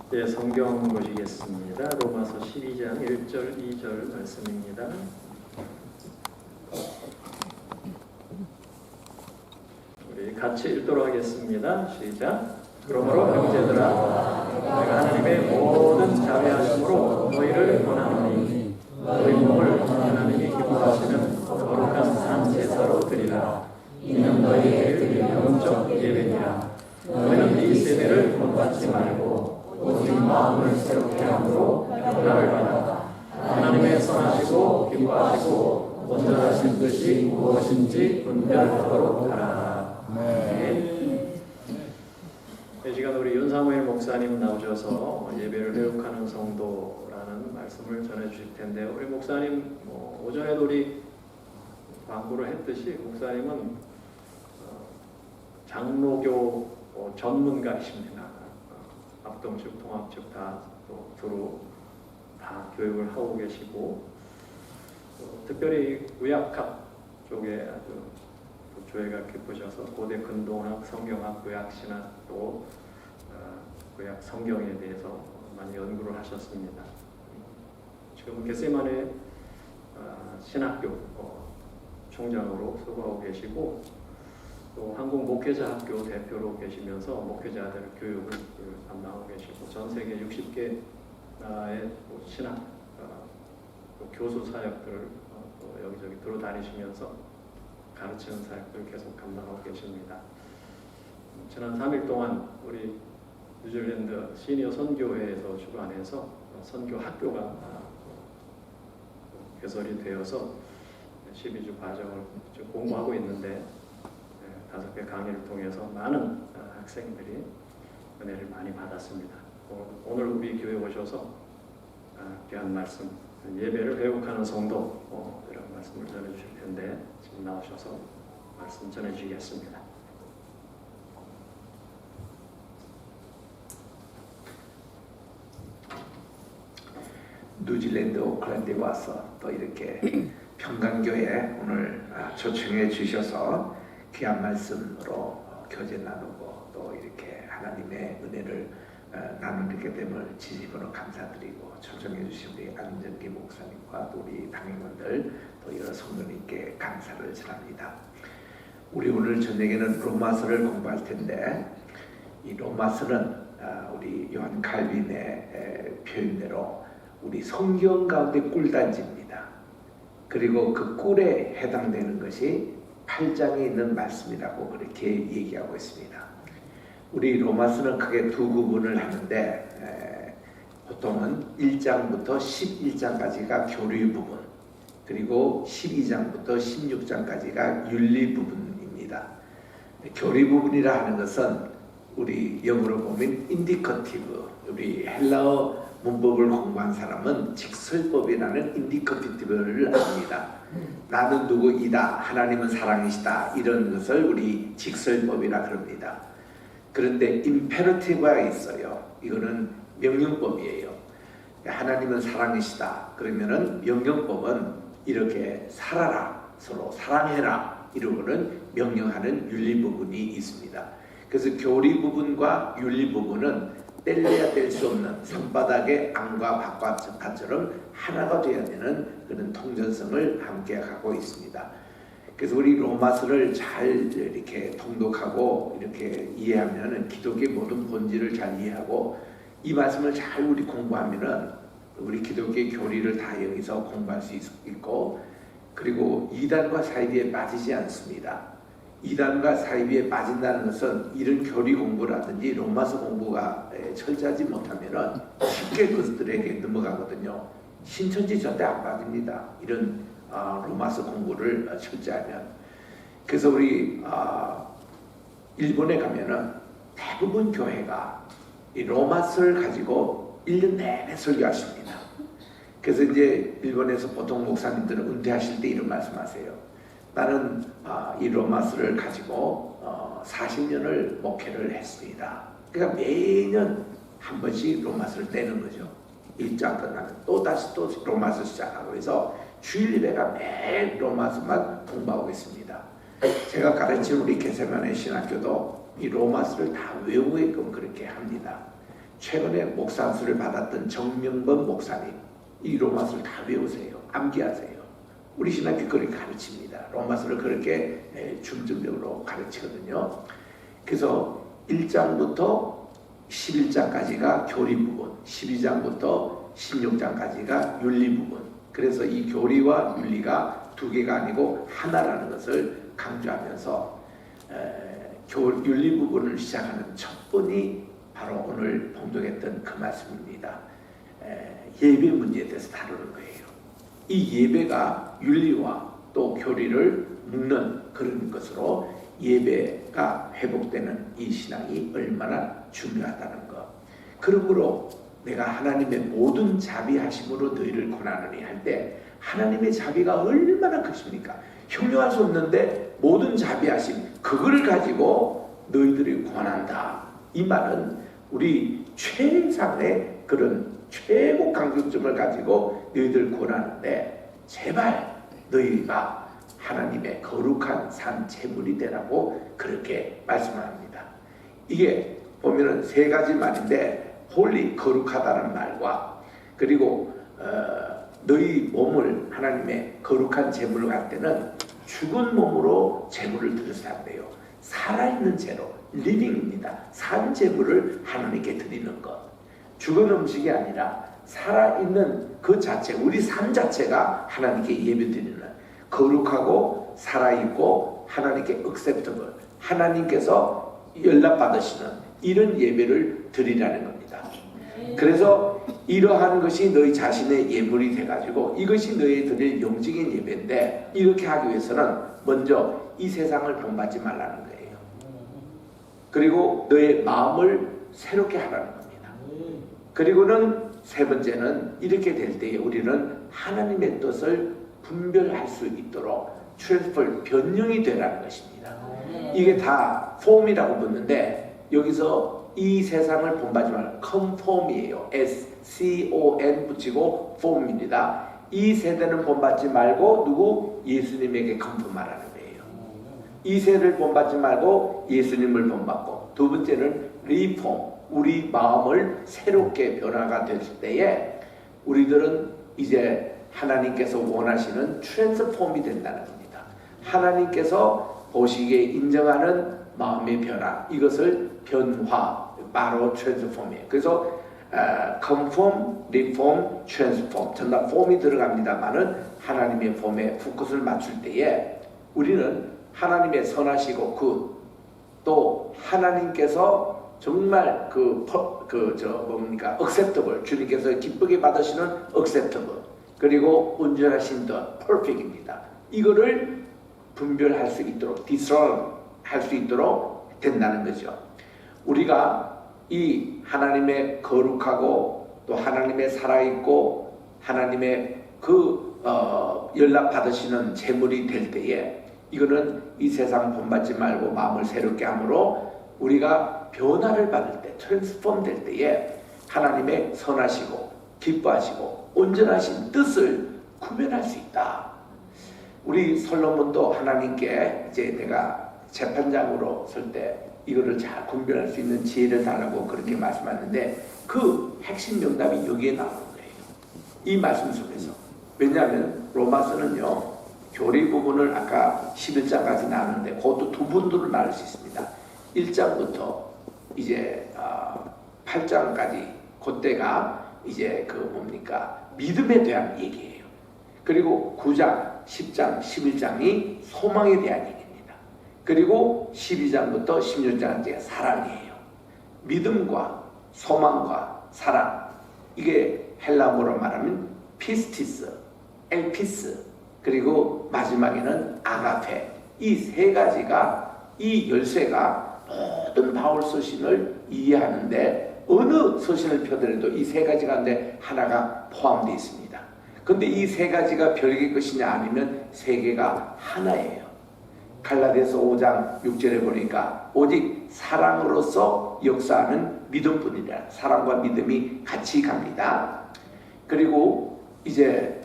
네, 성경 보시겠습니다. 로마서 12장 1절 2절 말씀입니다. 우리 같이 읽도록 하겠습니다. 시작. 그러므로 형제들아, 내가 하나님의 모든 자비하심으로 너희를 권하노니 너희 몸을 하나님이 기뻐하시는 거룩한 산 제사로 드리라. 이는 너희에게 드릴 영적 예배니라. 너희는 이 세배를 본받지 말고 오직 마음을 새롭게 함으로 변화를 받아 하나님의 선하시고 기뻐하시고 온전하신 뜻이 무엇인지 분별하도록 하라. 네. 이 시간 우리 윤사무엘 목사님 나오셔서 예배를 회복하는 성도라는 말씀을 전해주실 텐데, 우리 목사님 오전에도 우리 광고를 했듯이 목사님은 장로교 전문가이십니다. 합동측, 통합측 다 두루 다 교육을 하고 계시고, 특별히 의학학 쪽에 아주 조예가 깊으셔서 고대 근동학, 성경학, 의학신학 또 의학 성경에 대해서 많이 연구를 하셨습니다. 지금 겟세마네 신학교 총장으로 수고하고 계시고, 또 한국 목회자 학교 대표로 계시면서 목회자들 교육을 담당하고 계시고, 전 세계 60개 나라의 신학 또 교수 사역들을 또 여기저기 돌아다니시면서 가르치는 사역들을 계속 감당하고 계십니다. 지난 3일 동안 우리 뉴질랜드 시니어 선교회에서 주관해서 선교 학교가 개설이 되어서 12주 과정을 공부하고 있는데, 5개 강의를 통해서 많은 학생들이 은혜를 많이 받았습니다. 오늘 우리 교회 오셔서 귀한 말씀, 예배를 회복하는 성도 이런 말씀을 전해주실 텐데, 지금 나오셔서 말씀 전해주시겠습니다. 뉴질랜드 오클랜드에 와서 또 이렇게 평강교회 오늘 초청해 주셔서 귀한 말씀으로 교제 나누고 또 이렇게 하나님의 은혜를 나누게 됨을 진심으로 감사드리고, 초청해 주신 우리 안정기 목사님과 또 우리 당회원들 또 여러 성도님께 감사를 전합니다. 우리 오늘 저녁에는 로마서를 공부할 텐데, 이 로마서는 우리 요한 칼빈의 표현대로 우리 성경 가운데 꿀단지입니다. 그리고 그 꿀에 해당되는 것이 8장에 있는 말씀이라고 그렇게 얘기하고 있습니다. 우리 로마서는 크게 두 구분을 하는데, 보통은 1장부터 11장까지가 교리 부분, 그리고 12장부터 16장까지가 윤리 부분입니다. 교리 부분이라 하는 것은 우리 영어로 보면 인디커티브, 우리 헬라어 문법을 공부한 사람은 직설법이라는 인디커티브를 압니다. 나는 누구이다, 하나님은 사랑이시다, 이런 것을 우리 직설법이라 그럽니다. 그런데 임페러티브가 있어요. 이거는 명령법이에요. 하나님은 사랑이시다 그러면은 명령법은 이렇게 살아라, 서로 사랑해라, 이러고는 명령하는 윤리 부분이 있습니다. 그래서 교리 부분과 윤리 부분은 뗄래야 뗄 수 없는 산바닥의 안과 밭처럼 하나가 되어야 되는 그런 통전성을 함께 갖고 있습니다. 그래서 우리 로마서를 잘 이렇게 통독하고 이렇게 이해하면 기독교의 모든 본질을 잘 이해하고, 이 말씀을 잘 우리 공부하면은 우리 기독교의 교리를 다 여기서 공부할 수 있고, 그리고 이단과 사이비에 빠지지 않습니다. 이단과 사이비에 빠진다는 것은 이런 교리 공부라든지 로마서 공부가 철저하지 못하면은 쉽게 그것들에게 넘어가거든요. 신천지 절대 안 빠집니다. 이런 로마서 공부를 철저하면. 그래서 우리 일본에 가면은 대부분 교회가 이 로마서를 가지고 1년 내내 설교하십니다. 그래서 이제 일본에서 보통 목사님들은 은퇴하실 때 이런 말씀하세요. 나는 이 로마서를 가지고 40년을 목회를 했습니다. 그러니까 매년 한 번씩 로마서를 떼는 거죠. 1장 끝나면 또 다시 또 로마서 시작하고, 그래서 주일 예배가 매일 로마서만 공부하고 있습니다. 제가 가르친 우리 겟세마네 신학교도 이 로마서를 다 외우게끔 그렇게 합니다. 최근에 목사수를 받았던 정명범 목사님, 이 로마서를 다 외우세요. 암기하세요. 우리 신학교 그렇게 가르칩니다. 로마서를 그렇게 중점적으로 가르치거든요. 그래서 1장부터 11장까지가 교리 부분, 12장부터 16장까지가 윤리 부분. 그래서 이 교리와 윤리가 두 개가 아니고 하나라는 것을 강조하면서 윤리 부분을 시작하는 첫 번이 바로 오늘 봉독했던 그 말씀입니다. 예배 문제에 대해서 다루는 거예요. 이 예배가 윤리와 또 교리를 묶는 그런 것으로 예배가 회복되는 이 신앙이 얼마나 중요하다는 것. 그러므로 내가 하나님의 모든 자비하심으로 너희를 권하느니 할 때 하나님의 자비가 얼마나 크십니까? 형용할 수 없는데 모든 자비하심 그걸 가지고 너희들이 권한다. 이 말은 우리 최상의 그런 최고 강조점을 가지고 너희들 권하는데 제발 너희가 하나님의 거룩한 산 제물이 되라고 그렇게 말씀합니다. 이게 보면은 세 가지 말인데 홀리 거룩하다는 말과 그리고 너희 몸을 하나님의 거룩한 제물로 갈 때는 죽은 몸으로 제물을 드려야 한대요. 살아있는 재로 리빙입니다. 산 제물을 하나님께 드리는 것. 죽은 음식이 아니라 살아있는 그 자체, 우리 삶 자체가 하나님께 예배드리는 거룩하고 살아있고 하나님께 acceptable, 하나님께서 연락받으시는 이런 예배를 드리라는 겁니다. 그래서 이러한 것이 너희 자신의 예물이 돼가지고 이것이 너희 드릴 영적인 예배인데 이렇게 하기 위해서는 먼저 이 세상을 본받지 말라는 거예요. 그리고 너의 마음을 새롭게 하라는 겁니다. 그리고는 세 번째는 이렇게 될 때에 우리는 하나님의 뜻을 분별할 수 있도록 transfer, 변형이 되라는 것입니다. 이게 다 폼이라고 붙는데 여기서 이 세상을 본받지 말고 conform이에요. S-C-O-N 붙이고 form입니다. 이 세대는 본받지 말고 누구? 예수님에게 conform하라는 거예요. 이 세대를 본받지 말고 예수님을 본받고 두 번째는 reform, 우리 마음을 새롭게 변화가 됐을 때에 우리들은 이제 하나님께서 원하시는 트랜스폼이 된다는 겁니다. 하나님께서 보시기에 인정하는 마음의 변화, 이것을 변화, 바로 트랜스폼이에요. 그래서 conform, reform, transform 전부 다 폼이 들어갑니다만은 하나님의 폼에 포커스를 맞출 때에 우리는 하나님의 선하시고 굿, 또 하나님께서 정말 뭡니까 acceptable, 주님께서 기쁘게 받으시는 acceptable, 그리고 온전하신 것 perfect입니다. 이거를 분별할 수 있도록 discern 할 수 있도록 된다는 거죠. 우리가 이 하나님의 거룩하고 또 하나님의 살아있고 하나님의 연락 받으시는 제물이 될 때에 이거는 이 세상 본받지 말고 마음을 새롭게 함으로 우리가 변화를 받을 때 트랜스폼 될 때에 하나님의 선하시고 기뻐하시고 온전하신 뜻을 구별할 수 있다. 우리 솔로몬도 하나님께 이제 내가 재판장으로 설 때 이거를 잘 분별할 수 있는 지혜를 달라고 그렇게 말씀하는데 그 핵심 명답이 여기에 나오는 거예요. 이 말씀 속에서. 왜냐하면 로마서는요 교리 부분을 아까 11장까지 나누는데 그것도 두 분들로 나눌 수 있습니다. 1장부터 이제 8장까지 그때가 이제 믿음에 대한 얘기예요. 그리고 9장, 10장, 11장이 소망에 대한 얘기입니다. 그리고 12장부터 16장까지가 사랑이에요. 믿음과 소망과 사랑, 이게 헬라어로 말하면 피스티스, 엘피스, 그리고 마지막에는 아가페, 이 세 가지가, 이 열쇠가 모든 바울 서신을 이해하는데 어느 서신을 펴더라도 이 세 가지 가운데 하나가 포함되어 있습니다. 그런데 이 세 가지가 별개의 것이냐 아니면 세 개가 하나예요. 갈라디아서 5장 6절에 보니까 오직 사랑으로서 역사하는 믿음뿐이라. 사랑과 믿음이 같이 갑니다. 그리고 이제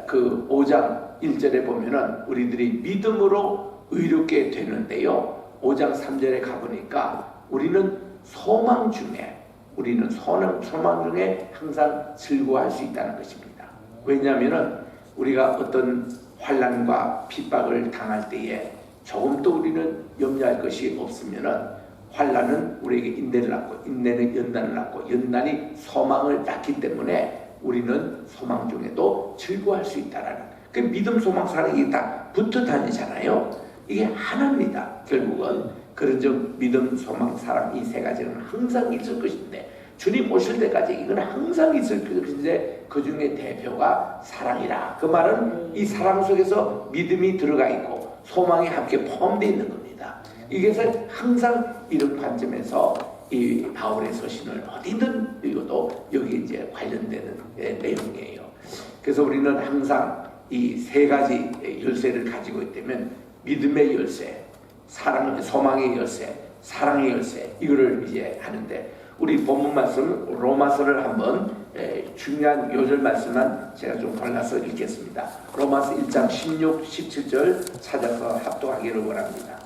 그 5장 1절에 보면은 우리들이 믿음으로 의롭게 되는데요. 5장 3절에 가보니까 우리는 소망 중에 우리는 소망 중에 항상 즐거워할 수 있다는 것입니다. 왜냐하면 우리가 어떤 환난과 핍박을 당할 때에 조금도 우리는 염려할 것이 없으면은 환난은 우리에게 인내를 낳고 인내는 연단을 낳고 연단이 소망을 낳기 때문에 우리는 소망 중에도 즐거워할 수 있다라는 그 믿음, 소망, 사랑이 다 붙어 다니잖아요. 이게 하나입니다. 결국은 그런 점 믿음, 소망, 사랑 이 세 가지는 항상 있을 것인데 주님 오실 때까지 이건 항상 있을 것인데 그 중에 대표가 사랑이라. 그 말은 이 사랑 속에서 믿음이 들어가 있고 소망이 함께 포함되어 있는 겁니다. 이게서 항상 이런 관점에서 이 바울의 서신을 어디든 읽어도 여기 이제 관련되는 내용이에요. 그래서 우리는 항상 이 세 가지 열쇠를 가지고 있다면 믿음의 열쇠, 사랑, 소망의 열쇠, 사랑의 열쇠 이거를 이제 하는데 우리 본문 말씀 로마서를 한번 중요한 요절 말씀만 제가 좀 골라서 읽겠습니다. 로마서 1장 16, 17절 찾아서 합독하기를 원합니다.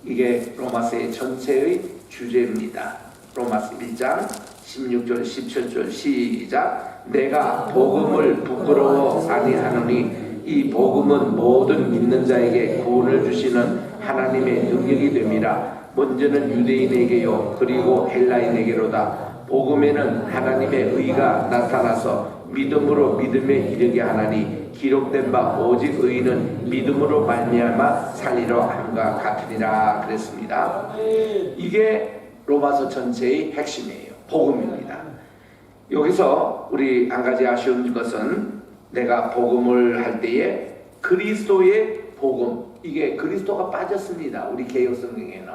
이게 로마서의 전체의 주제입니다. 로마서 1장 16절 17절 시작. 내가 복음을 부끄러워 아니하노니 이 복음은 모든 믿는 자에게 구원을 주시는 하나님의 능력이 됨이라. 먼저는 유대인에게요 그리고 헬라인에게로다. 복음에는 하나님의 의가 나타나서 믿음으로 믿음에 이르게 하나니 기록된 바 오직 의인은 믿음으로 말미암아 살리려 함과 같으니라 그랬습니다. 이게 로마서 전체의 핵심이에요. 복음입니다. 여기서 우리 한 가지 아쉬운 것은 내가 복음을 할 때에 그리스도의 복음 이게 그리스도가 빠졌습니다. 우리 개역 성경에는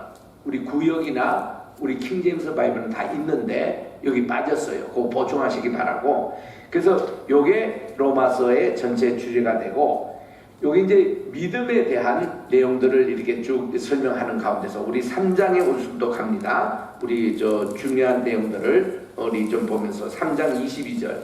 우리 구역이나 우리 킹제임스 바이블은 다 있는데 여기 빠졌어요. 그거 보충하시기 바라고. 그래서 요게 로마서의 전체 주제가 되고 여기 이제 믿음에 대한 내용들을 이렇게 쭉 설명하는 가운데서 우리 3장에 올순독합니다. 우리 저 중요한 내용들을 우리 좀 보면서 3장 22절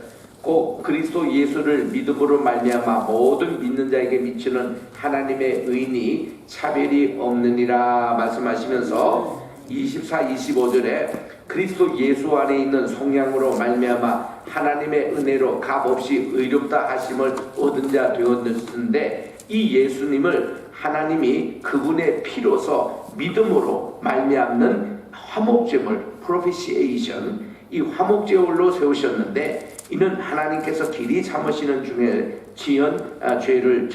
꼭 그리스도 예수를 믿음으로 말미암아 모든 믿는 자에게 미치는 하나님의 의인이 차별이 없느니라 말씀하시면서 24, 25절에 그리스도 예수 안에 있는 속량으로 말미암아 하나님의 은혜로 값없이 의롭다 하심을 얻은 자 되었는데 이 예수님을 하나님이 그분의 피로서 믿음으로 말미암는 화목제물 propitiation 이 화목제물로 세우셨는데 이는 하나님께서 길이 참으시는 중에 지은 죄를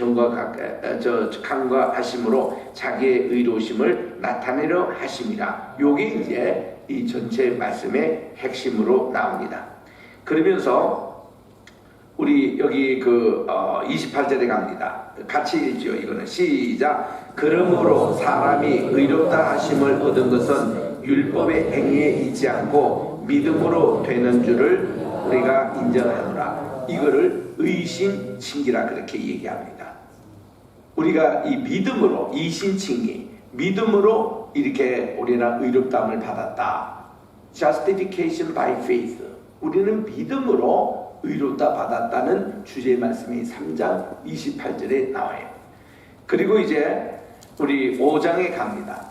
간과하심으로 자기의 의로우심을 나타내려 하심이라. 요게 이제 이 전체 말씀의 핵심으로 나옵니다. 그러면서 우리 여기 28절에 갑니다. 같이 읽죠. 이거는 시작. 그러므로 사람이 의롭다 하심을 얻은 것은 율법의 행위에 있지 않고 믿음으로 되는 줄을 우리가 인정하노라. 이거를 의신칭기라 그렇게 얘기합니다. 우리가 이 믿음으로 이신칭기 믿음으로 이렇게 우리는 의롭다함을 받았다. Justification by faith. 우리는 믿음으로 의롭다 받았다는 주제의 말씀이 3장 28절에 나와요. 그리고 이제 우리 5장에 갑니다.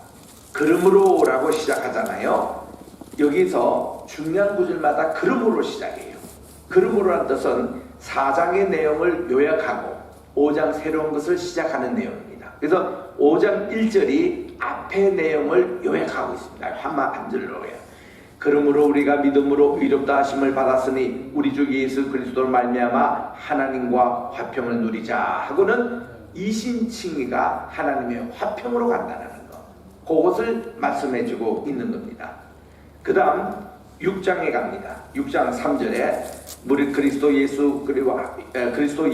그러므로 라고 시작하잖아요. 여기서 중요한 구절마다 그러므로 시작해요. 그러므로라는 뜻은 4장의 내용을 요약하고 5장 새로운 것을 시작하는 내용입니다. 그래서 5장 1절이 앞의 내용을 요약하고 있습니다. 한 절로요. 그러므로 우리가 믿음으로 의롭다 하심을 받았으니 우리 주 예수 그리스도로 말미암아 하나님과 화평을 누리자 하고는 이신칭의가 하나님의 화평으로 간다는 거. 그것을 말씀해주고 있는 겁니다. 그 다음 6장에 갑니다. 6장 3절에 우리 그리스도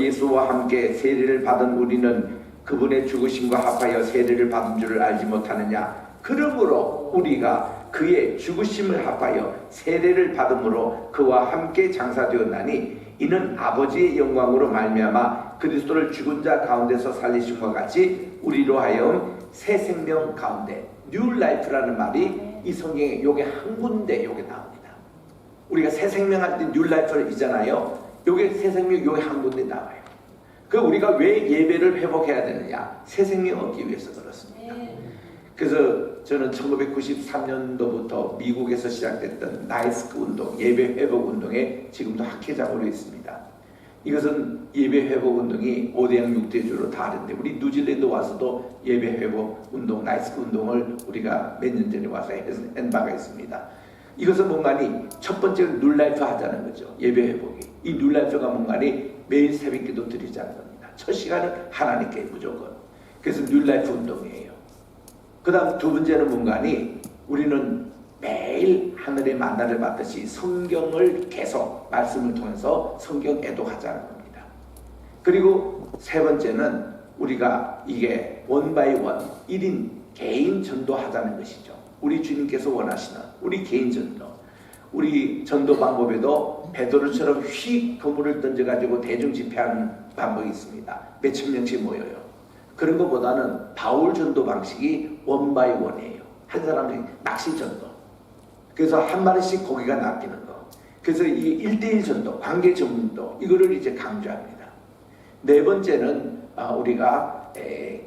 예수와 함께 세례를 받은 우리는 그분의 죽으심과 합하여 세례를 받은 줄을 알지 못하느냐. 그러므로 우리가 그의 죽으심을 합하여 세례를 받음으로 그와 함께 장사되었나니 이는 아버지의 영광으로 말미암아 그리스도를 죽은 자 가운데서 살리심과 같이 우리로 하여금 새 생명 가운데 뉴 라이프라는 말이 이 성경에 요게 한 군데 요게 나옵니다. 우리가 새 생명할 때 뉴 라이프를 있잖아요. 요게 새 생명 요게 한 군데 나와요. 그 우리가 왜 예배를 회복해야 되느냐? 새 생명 얻기 위해서 그렇습니다. 그래서 저는 1993년도부터 미국에서 시작됐던 나이스크 운동, 예배 회복 운동에 지금도 학회장으로 있습니다. 이것은 예배 회복 운동이 5대양 6대주로 다른데 우리 뉴질랜드 와서도 예배 회복 운동, 나이스크 운동을 우리가 몇 년 전에 와서 한 바가 있습니다. 이것은 뭔가니 첫 번째는 뉴라이프 하자는 거죠. 예배 회복이. 이 뉴라이프가 뭔가니 매일 새벽기도 드리자는 겁니다. 첫 시간은 하나님께 무조건. 그래서 뉴라이프 운동이에요. 그 다음 두 번째는 뭔가니 우리는 매일 하늘의 만나를 받듯이 성경을 계속 말씀을 통해서 성경 애독하자는 겁니다. 그리고 세 번째는 우리가 이게 원바이원 1인 개인 전도하자는 것이죠. 우리 주님께서 원하시는 우리 개인 전도. 우리 전도 방법에도 베드로처럼 휙 그물을 던져가지고 대중 집회하는 방법이 있습니다. 몇천 명씩 모여요. 그런 것보다는 바울 전도 방식이 원바이원이에요. 한 사람이 낚시 전도. 그래서 한 마리씩 고기가 낚이는 거. 그래서 이 1대1 전도, 관계 전도 이거를 이제 강조합니다. 네 번째는 우리가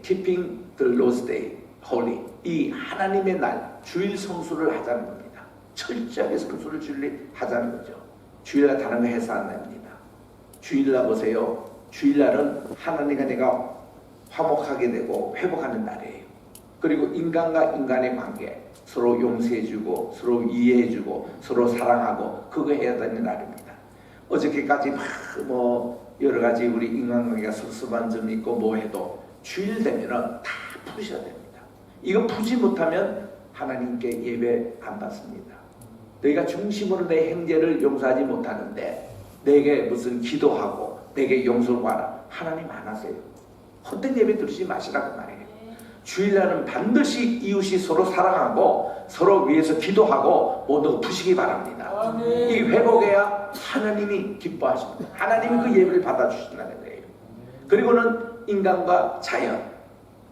Keeping the Lord's Day Holy, 이 하나님의 날 주일 성수를 하자는 겁니다. 철저하게 성수를 하자는 거죠. 주일날 다른 거 해서 안 됩니다. 주일날 보세요. 주일날은 하나님과 내가 화목하게 되고 회복하는 날이에요. 그리고 인간과 인간의 관계 서로 용서해주고 서로 이해해주고 서로 사랑하고 그거 해야 되는 날입니다. 어저께까지 뭐 여러 가지 우리 인간관계가 섭섭한 점이 있고 뭐 해도 주일 되면은 다 푸셔야 됩니다. 이거 푸지 못하면 하나님께 예배 안 받습니다. 너희가 중심으로 내 형제를 용서하지 못하는데 내게 무슨 기도하고 내게 용서를 구하라. 하나님 안 하세요. 헛된 예배 드리지 마시라고 말해요. 주일날은 반드시 이웃이 서로 사랑하고 서로 위해서 기도하고 모든 거 푸시기 바랍니다. 이 회복해야 하나님이 기뻐하십니다. 하나님이 그 예배를 받아주신다는 거예요. 그리고는 인간과 자연,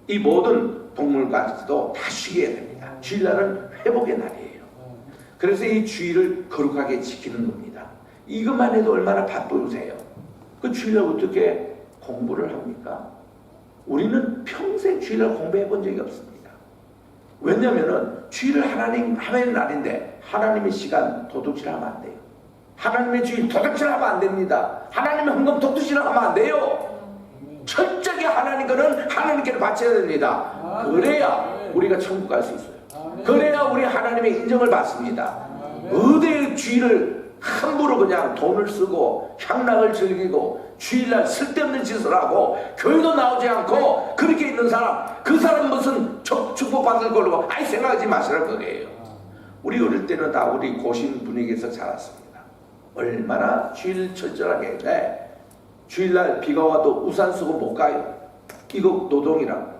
이 모든 동물까지도 다 쉬게 해야 됩니다. 주일날은 회복의 날이에요. 그래서 이 주일을 거룩하게 지키는 겁니다. 이것만 해도 얼마나 바쁘세요. 그 주일날 어떻게 공부를 합니까? 우리는 평생 주일날 공부해 본 적이 없습니다. 왜냐하면 주일을 하나님 하나님의 날인데 하나님의 시간 도둑질하면 안 돼요. 하나님의 주일 도둑질하면 안 됩니다. 하나님의 헌금 도둑질하면 안 돼요. 철저하게 하나님 거는 하나님께 바쳐야 됩니다. 그래야 우리가 천국 갈 수 있어요. 그래야 우리 하나님의 인정을 받습니다. 어디에 주일을 함부로 그냥 돈을 쓰고 향락을 즐기고 주일날 쓸데없는 짓을 하고 교회도 나오지 않고 그렇게 있는 사람, 그 사람 무슨 축복받을 걸로 아예 생각하지 마시라는 거예요. 우리 어릴 때는 다 우리 고신 분위기에서 자랐습니다. 얼마나 주일 철저하게 해. 주일날 비가 와도 우산 쓰고 못 가요. 이거 노동이라고.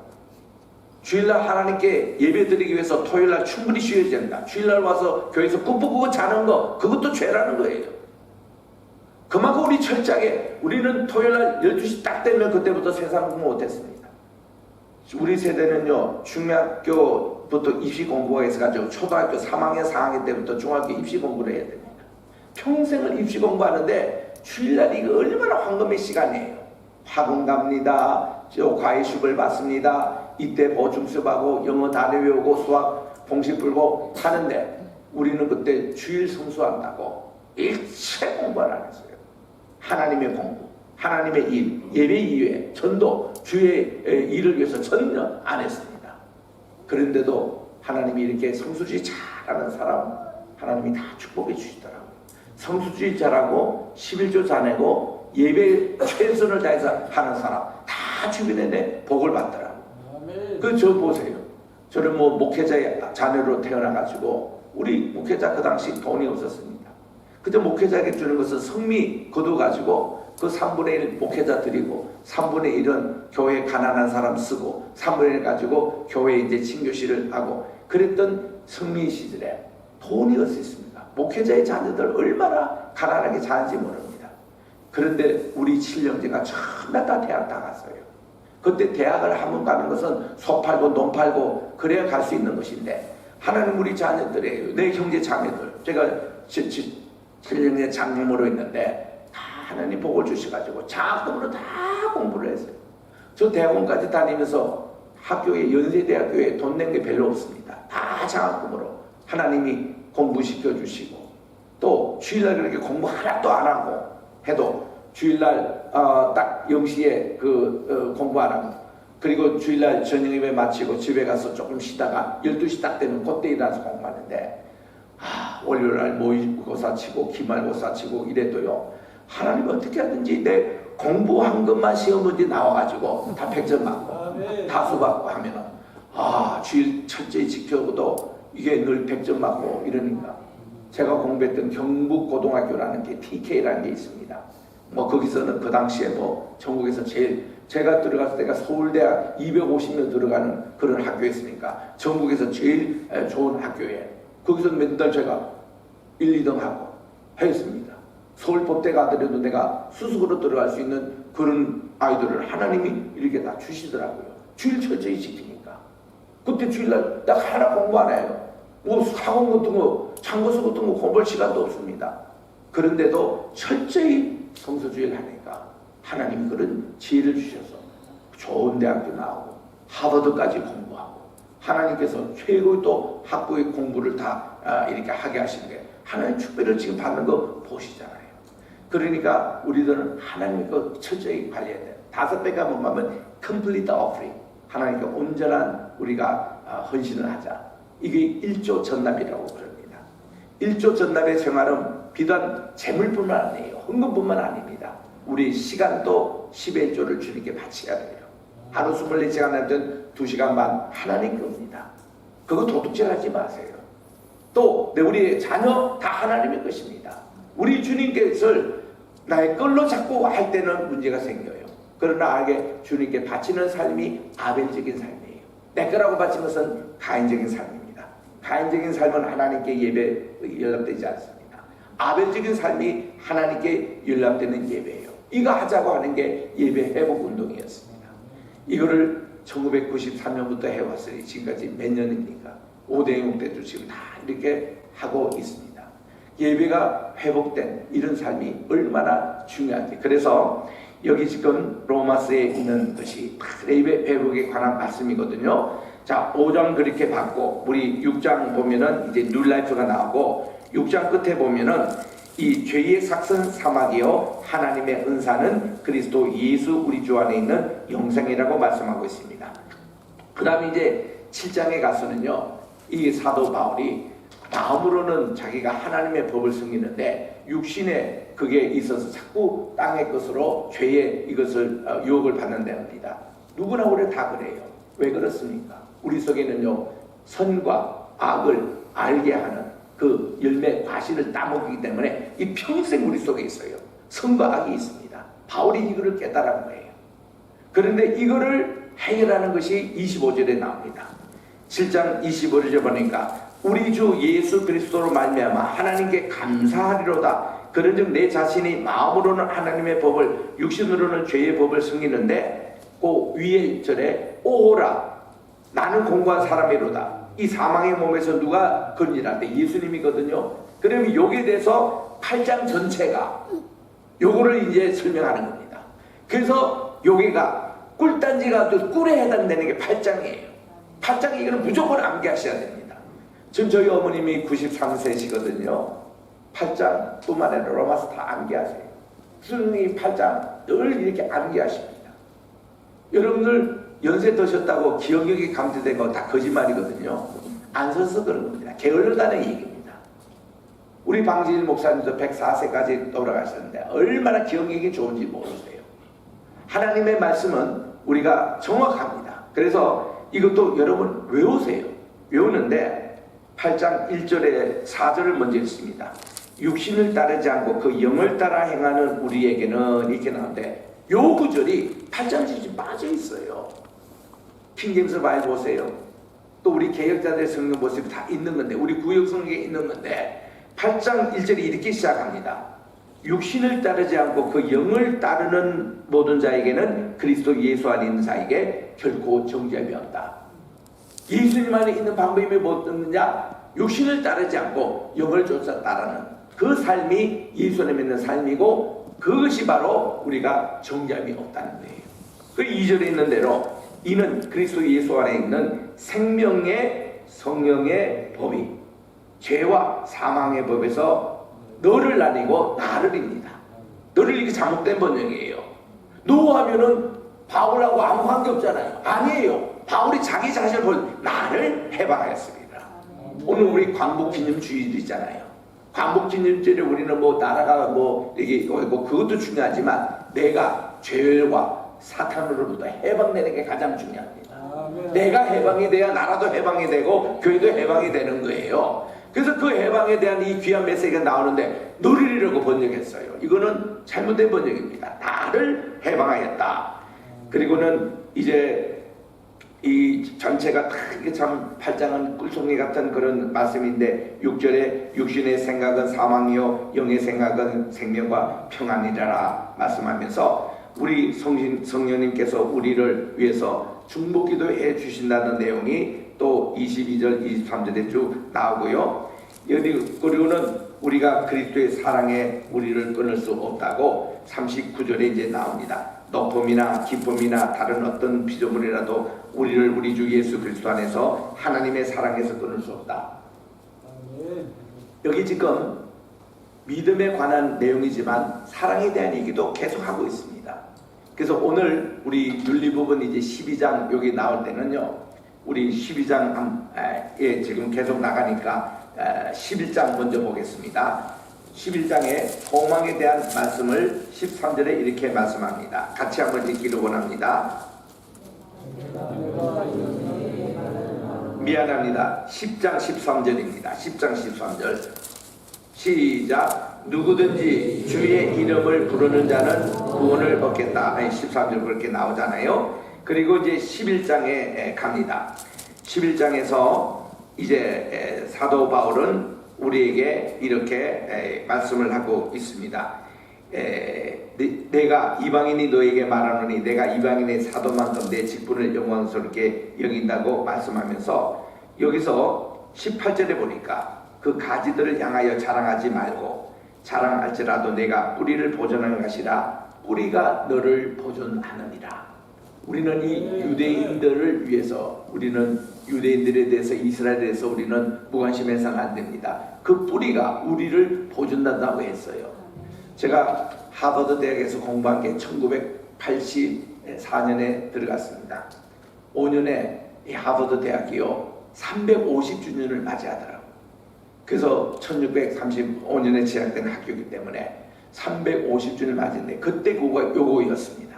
주일날 하나님께 예배드리기 위해서 토요일날 충분히 쉬어야 된다. 주일날 와서 교회에서 꿈꾸고 자는 거 그것도 죄라는 거예요. 그만큼 우리 철저하게 우리는 토요일날 12시 딱 되면 그때부터 세상 공부 못했습니다. 우리 세대는요 중학교부터 입시 공부가 있어가지고 초등학교 3학년 4학년 때부터 중학교 입시 공부를 해야 됩니다. 평생을 입시 공부하는데 주일날 이거 얼마나 황금의 시간이에요. 학원 갑니다. 과외식을 받습니다. 이때 보충수업하고 영어 단어 외우고 수학 공식 풀고 하는데 우리는 그때 주일 성수한다고 일체 공부를 안 했어요. 하나님의 공부, 하나님의 일, 예배 이외에 전도, 주의 일을 위해서 전혀 안 했습니다. 그런데도 하나님이 이렇게 성수주의 잘하는 사람 하나님이 다 축복해 주시더라고요. 성수주의 잘하고 11조 잘내고 예배 최선을 다해서 하는 사람 다 주변에 내 복을 받더라고요. 그 저 보세요. 저는 뭐 목회자의 자녀로 태어나가지고 우리 목회자 그 당시 돈이 없었습니다. 그저 목회자에게 주는 것은 성미 거둬가지고 그 3분의 1 목회자 드리고 3분의 1은 교회 가난한 사람 쓰고 3분의 1 가지고 교회 이제 친교실을 하고 그랬던 성미 시절에 돈이 없었습니다. 목회자의 자녀들 얼마나 가난하게 자는지 모릅니다. 그런데 우리 친형제가 처음에 다 대학 다 갔어요. 그때 대학을 한 번 가는 것은 소 팔고 논 팔고 그래야 갈 수 있는 것인데 하나님 우리 자녀들이에요. 내 형제 자매들 제가 친형제 장님으로 있는데 다 하나님 복을 주셔가지고 장학금으로 다 공부를 했어요. 저 대학원까지 다니면서 학교에 연세대학교에 돈 낸 게 별로 없습니다. 다 장학금으로 하나님이 공부시켜 주시고 또 주일날 그렇게 공부 하나도 안 하고 해도 주일날 딱 0시에 공부 안 하고 그리고 주일날 저녁 예배 마치고 집에 가서 조금 쉬다가 12시 딱 되면 그때 일어나서 공부하는데 월요일날 모의고사 치고 기말고사 치고 이래도요 하나님 어떻게 하든지 내 공부한 것만 시험 문제 나와가지고 다 100점 맞고 다수 받고 하면은 주일 철저히 지켜도 이게 늘 100점 맞고 이러니까 제가 공부했던 경북고등학교라는 게 TK라는 게 있습니다. 뭐 거기서는 그 당시에 뭐 전국에서 제일 제가 들어갔을 때가 서울대학 250명 들어가는 그런 학교였으니까 전국에서 제일 좋은 학교에 거기서 맨날 제가 1, 2등 하고 했습니다. 서울법대 가더라도 내가 수석으로 들어갈 수 있는 그런 아이들을 하나님이 이렇게 다 주시더라고요. 주일 철저히 지키니까. 그때 주일날 딱 하나 공부 안 해요. 뭐 학원 같은 거, 참고서 같은 거 공부할 시간도 없습니다. 그런데도 철저히 성서주의를 하니까 하나님이 그런 지혜를 주셔서 좋은 대학교 나오고 하버드까지 공부하고 하나님께서 최고의 또 학부의 공부를 다 이렇게 하게 하신 게 하나님 축배를 지금 받는 거 보시잖아요. 그러니까 우리들은 하나님 거 철저히 관리해야 돼요. 5배가 뭐냐면 complete offering, 하나님께 온전한 우리가 헌신을 하자. 이게 1조 전납이라고 그럽니다. 1조 전납의 생활은 비단 재물뿐만 아니에요. 헌금뿐만 아닙니다. 우리 시간도 10의 1조를 주님께 바쳐야 돼요. 하루 24시간 하든 2시간 반 하나님 겁니다. 그거 도둑질하지 마세요. 또 우리 자녀 다 하나님의 것입니다. 우리 주님께서 나의 걸로 잡고 할 때는 문제가 생겨요. 그러나 알게 주님께 바치는 삶이 아벨적인 삶이에요. 내 거라고 바치는 것은 가인적인 삶입니다. 가인적인 삶은 하나님께 예배 연락되지 않습니다. 아벨적인 삶이 하나님께 연락되는 예배예요. 이거 하자고 하는 게 예배 회복 운동이었습니다. 이거를 1993년부터 해왔으니 지금까지 몇 년입니까? 5대 6대도 지금 다 이렇게 하고 있습니다. 예배가 회복된 이런 삶이 얼마나 중요한지. 그래서 여기 지금 로마서에 있는 것이 예배 회복에 관한 말씀이거든요. 자, 5장 그렇게 받고 우리 6장 보면은 이제 뉴라이프가 나오고 6장 끝에 보면은 이 죄의 삭선 사막이요 하나님의 은사는 그리스도 예수 우리 주 안에 있는 영생이라고 말씀하고 있습니다. 그 다음에 이제 7장에 가서는요 이 사도 바울이 마음으로는 자기가 하나님의 법을 숨기는데 육신에 그게 있어서 자꾸 땅의 것으로 죄의 이것을 유혹을 받는답니다. 누구나 우리 다 그래요. 왜 그렇습니까? 우리 속에는요 선과 악을 알게 하는 그 열매 과실을 따먹기 때문에 이 평생 우리 속에 있어요. 선과 악이 있습니다. 바울이 이거를 깨달은 거예요. 그런데 이거를 해결하는 것이 25절에 나옵니다. 7장 25절에 보니까 우리 주 예수 그리스도로 말미암아 하나님께 감사하리로다. 그런즉 내 자신이 마음으로는 하나님의 법을 육신으로는 죄의 법을 숨기는데 그 위에 절에 오호라 나는 공고한 사람이로다. 이 사망의 몸에서 누가 건지라는데 예수님이거든요. 그러면 여기에 대해서 8장 전체가 요거를 이제 설명하는 겁니다. 그래서 여기가 꿀단지가 꿀에 해당되는 게 8장이에요. 8장 이거는 무조건 암기하셔야 됩니다. 지금 저희 어머님이 93세시거든요. 8장 뿐만 아니라 로마서 다 암기하세요. 수능이 8장 늘 이렇게 암기하십니다. 여러분들 연세 드셨다고 기억력이 감퇴된 거 다 거짓말이거든요. 안 써서 그런 겁니다. 게을르다는 얘기입니다. 우리 방지일 목사님도 104세까지 돌아가셨는데 얼마나 기억력이 좋은지 모르세요. 하나님의 말씀은 우리가 정확합니다. 그래서 이것도 여러분 외우세요. 외우는데 8장 1절에 4절을 먼저 읽습니다. 육신을 따르지 않고 그 영을 따라 행하는 우리에게는 이렇게 나오는데 요 구절이 8장 지금 빠져 있어요. 킹제임스 바이블 보세요. 또 우리 개혁자들의 성경 모습이 다 있는 건데 우리 구역 성경에 있는 건데 8장 1절이 이렇게 시작합니다. 육신을 따르지 않고 그 영을 따르는 모든 자에게는 그리스도 예수 안에 있는 자에게 결코 정죄함이 없다. 예수님 안에 있는 방법이 뭐였느냐? 육신을 따르지 않고 영을 쫓아 따르는 그 삶이 예수 안에 있는 삶이고 그것이 바로 우리가 정죄함이 없다는 거예요. 그 2절에 있는 대로 이는 그리스도 예수 안에 있는 생명의 성령의 법이 죄와 사망의 법에서 너를 나뉘고 나를입니다. 너를 이게 잘못된 번역이에요. 너하면은 바울하고 아무 관계 없잖아요. 아니에요. 바울이 자기 자신을 볼 나를 해방하였습니다. 오늘 우리 광복기념주의도 있잖아요. 광복기념절에 우리는 뭐 나라가 뭐 이게 뭐 그것도 중요하지만 내가 죄와 사탄으로부터 해방되는 게 가장 중요합니다. 내가 해방이 돼야 나라도 해방이 되고 교회도 해방이 되는 거예요. 그래서 그 해방에 대한 이 귀한 메시지가 나오는데 누리려고 번역했어요. 이거는 잘못된 번역입니다. 나를 해방하였다. 그리고는 이제 이 전체가 다 이게 참 8장은 꿀송이 같은 그런 말씀인데 6절에 육신의 생각은 사망이요 영의 생각은 생명과 평안이라 말씀하면서 우리 성령님께서 우리를 위해서 중보기도 해주신다는 내용이 또 22절 23절에 쭉 나오고요. 그리고는 우리가 그리스도의 사랑에 우리를 끊을 수 없다고 39절에 이제 나옵니다. 높음이나 기쁨이나 다른 어떤 피조물이라도 우리를 우리 주 예수 그리스도 안에서 하나님의 사랑에서 끊을 수 없다. 여기 지금 믿음에 관한 내용이지만 사랑에 대한 얘기도 계속하고 있습니다. 그래서 오늘 우리 윤리 부분 이제 12장 여기 나올 때는요, 우리 12장에 지금 계속 나가니까 11장 먼저 보겠습니다. 11장에 소망에 대한 말씀을 13절에 이렇게 말씀합니다. 같이 한번 읽기를 원합니다. 미안합니다. 10장 13절입니다. 10장 13절 시작. 누구든지 주의 이름을 부르는 자는 구원을 얻겠다. 13절 그렇게 나오잖아요. 그리고 이제 11장에 갑니다. 11장에서 이제 사도 바울은 우리에게 이렇게 말씀을 하고 있습니다. 내가 이방인이 너에게 말하노니 내가 이방인의 사도만큼 내 직분을 영광스럽게 여긴다고 말씀하면서 여기서 18절에 보니까 그 가지들을 향하여 자랑하지 말고 자랑할지라도 내가 뿌리를 보존하는 것이라 뿌리가 너를 보존하느니라. 우리는 이 유대인들을 위해서 우리는 유대인들에 대해서 이스라엘에 대해서 우리는 무관심해서는 안 됩니다. 그 뿌리가 우리를 보존한다고 했어요. 제가 하버드 대학에서 공부한 게 1984년에 들어갔습니다. 5년에 이 하버드 대학이요 350주년을 맞이하더라고요. 그래서 1635년에 제작된 학교이기 때문에 350주년을 맞이했는데 그때 요거였습니다.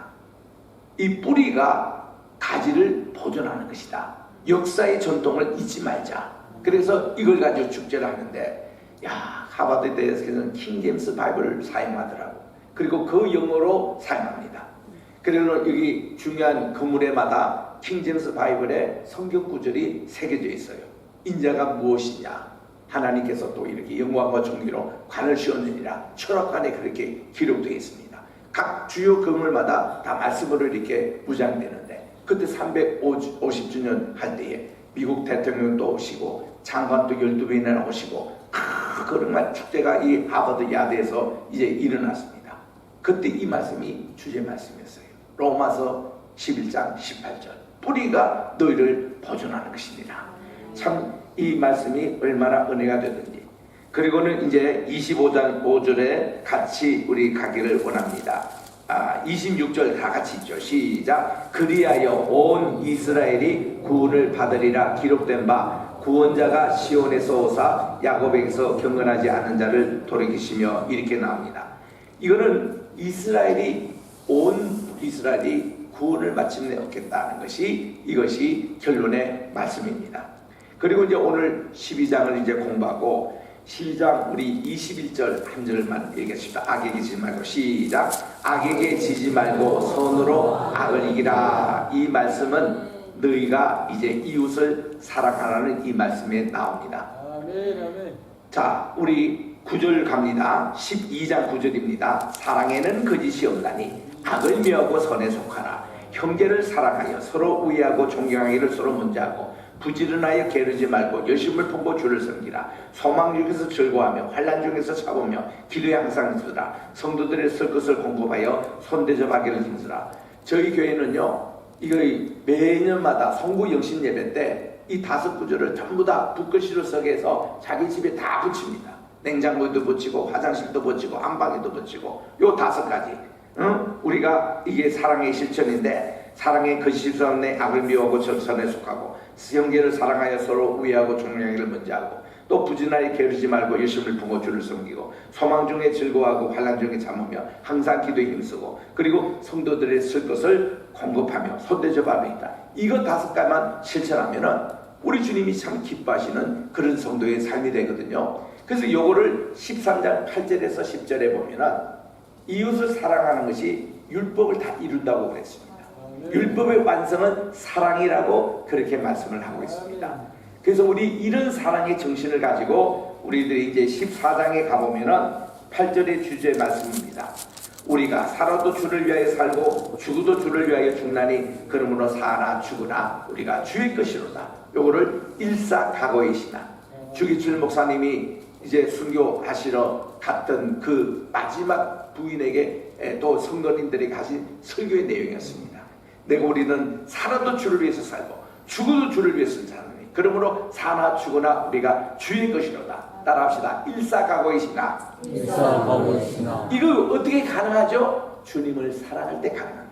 이 뿌리가 가지를 보존하는 것이다. 역사의 전통을 잊지 말자. 그래서 이걸 가지고 축제를 하는데 하버드 대학에서는 킹 제임스 바이블을 사용하더라고. 그리고 그 영어로 사용합니다. 그리고 여기 중요한 건물에마다 킹 제임스 바이블에 성경 구절이 새겨져 있어요. 인자가 무엇이냐, 하나님께서 또 이렇게 영광과 존귀로 관을 씌웠느니라 철학관에 그렇게 기록되어 있습니다. 각 주요 건물마다 다 말씀으로 이렇게 무장되는데 그때 350주년 할 때에 미국 대통령도 오시고 장관도 12명이나 오시고 그런 축제가 이 하버드 야대에서 이제 일어났습니다. 그때 이 말씀이 주제 말씀이었어요. 로마서 11장 18절 뿌리가 너희를 보존하는 것입니다. 참 이 말씀이 얼마나 은혜가 되든지. 그리고는 이제 25장 5절에 같이 우리 가기를 원합니다. 26절 다 같이 있죠. 시작. 그리하여 온 이스라엘이 구원을 받으리라 기록된 바 구원자가 시온에서 오사 야곱에게서 경건하지 않은 자를 돌이키시며 이렇게 나옵니다. 이거는 온 이스라엘이 구원을 마침내 얻겠다는 것이 이것이 결론의 말씀입니다. 그리고 이제 오늘 12장을 이제 공부하고 12장 우리 21절 한 절만 얘기했습니다. 악에게 지지 말고 시작. 악에게 지지 말고 선으로 악을 이기라. 이 말씀은 너희가 이제 이웃을 사랑하라는 이 말씀에 나옵니다. 아멘. 자, 우리 9절 갑니다. 12장 9절입니다. 사랑에는 거짓이 없나니 악을 미워하고 선에 속하라. 형제를 사랑하여 서로 우애하고 존경하기를 서로 문제하고 부지런하여 게으르지 말고 열심을 품고 주를 섬기라. 소망 중에서 즐거워하며 환난 중에서 참으며 기도에 항상 쓰라. 성도들의 쓸 것을 공급하여 손대접하기를 힘쓰라. 저희 교회는요 이거 매년마다 성구 영신 예배 때 이 5구절을 전부 다 붓글씨로 써게 해서 자기 집에 다 붙입니다. 냉장고에도 붙이고 화장실도 붙이고 안방에도 붙이고 요 5가지. 우리가 이게 사랑의 실천인데, 사랑의 거짓없는 내 악을 미워하고 절선에 속하고 형제를 사랑하여 서로 우애하고 종량을 먼저하고 또 부진하게 게으르지 말고 열심을 품어 주를 섬기고 소망 중에 즐거워하고 환난 중에 참으며 항상 기도에 힘쓰고 그리고 성도들의 쓸 것을 공급하며 손대접하며 있다. 이거 5가지만 실천하면은 우리 주님이 참 기뻐하시는 그런 성도의 삶이 되거든요. 그래서 요거를 13장 8절에서 10절에 보면은 이웃을 사랑하는 것이 율법을 다 이룬다고 그랬습니다. 율법의 완성은 사랑이라고 그렇게 말씀을 하고 있습니다. 그래서 우리 이런 사랑의 정신을 가지고 우리들이 이제 14장에 가보면은 8절의 주제 말씀입니다. 우리가 살아도 주를 위하여 살고 죽어도 주를 위하여 죽나니 그러므로 사나 죽으나 우리가 주의 것이로다. 요거를 일사각오이시나, 주기철 목사님이 이제 순교하시러 갔던 그 마지막 부인에게 또 성도님들이 가신 설교의 내용이었습니다. 내가 우리는 살아도 주를 위해서 살고 죽어도 주를 위해서 사느니 그러므로 사나 죽으나 우리가 주의 것이로다. 따라합시다. 일사각오이시나. 일사각오이시나. 이거 어떻게 가능하죠? 주님을 사랑할 때 가능합니다.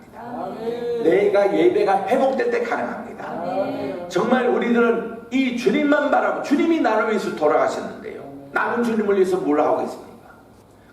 내가 예배가 회복될 때 가능합니다. 정말 우리들은 이 주님만 바라고, 주님이 나를 위해서 돌아가셨는데요, 나는 주님을 위해서 뭘 하고 있습니까?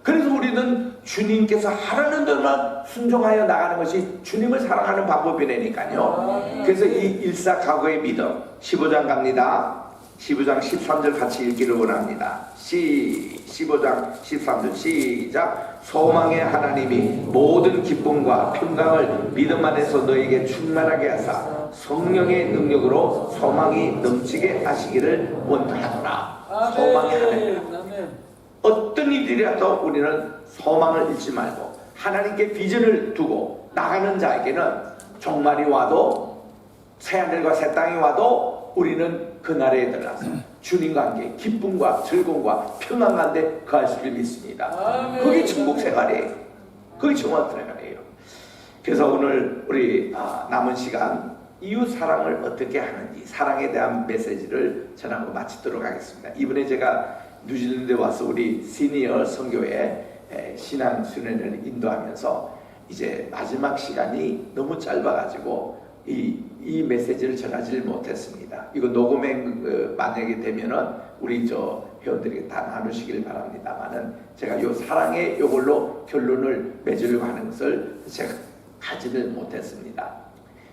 그래서 우리는 주님께서 하라는 대로만 순종하여 나가는 것이 주님을 사랑하는 방법이라니까요. 그래서 이 일사각오의 믿음 15장 갑니다. 15장 13절 같이 읽기를 원합니다. 15장 13절 시작. 소망의 하나님이 모든 기쁨과 평강을 믿음 안에서 너에게 충만하게 하사 성령의 능력으로 소망이 넘치게 하시기를 원하노라. 소망의 하나님. 어떤 일이라도 우리는 소망을 잃지 말고 하나님께 비전을 두고 나가는 자에게는 종말이 와도 새하늘과 새 땅이 와도 우리는 그 나라에 들어가서 주님과 함께 기쁨과 즐거움과 평안 가운데 거할 수를 믿습니다. 그게 천국 생활이에요. 그게 정말 생활이에요. 그래서 오늘 우리 남은 시간 이웃 사랑을 어떻게 하는지, 사랑에 대한 메시지를 전하고 마치도록 하겠습니다. 이번에 제가 뉴질랜드에 와서 우리 시니어 선교회 신앙 수련회를 인도하면서 이제 마지막 시간이 너무 짧아가지고 이 메시지를 전하지를 못했습니다. 이거 녹음에 만약에 되면은 우리 저 회원들에게 다 나누시길 바랍니다만은 제가 요 사랑의 요걸로 결론을 맺으려고 하는 것을 제가 하지를 못했습니다.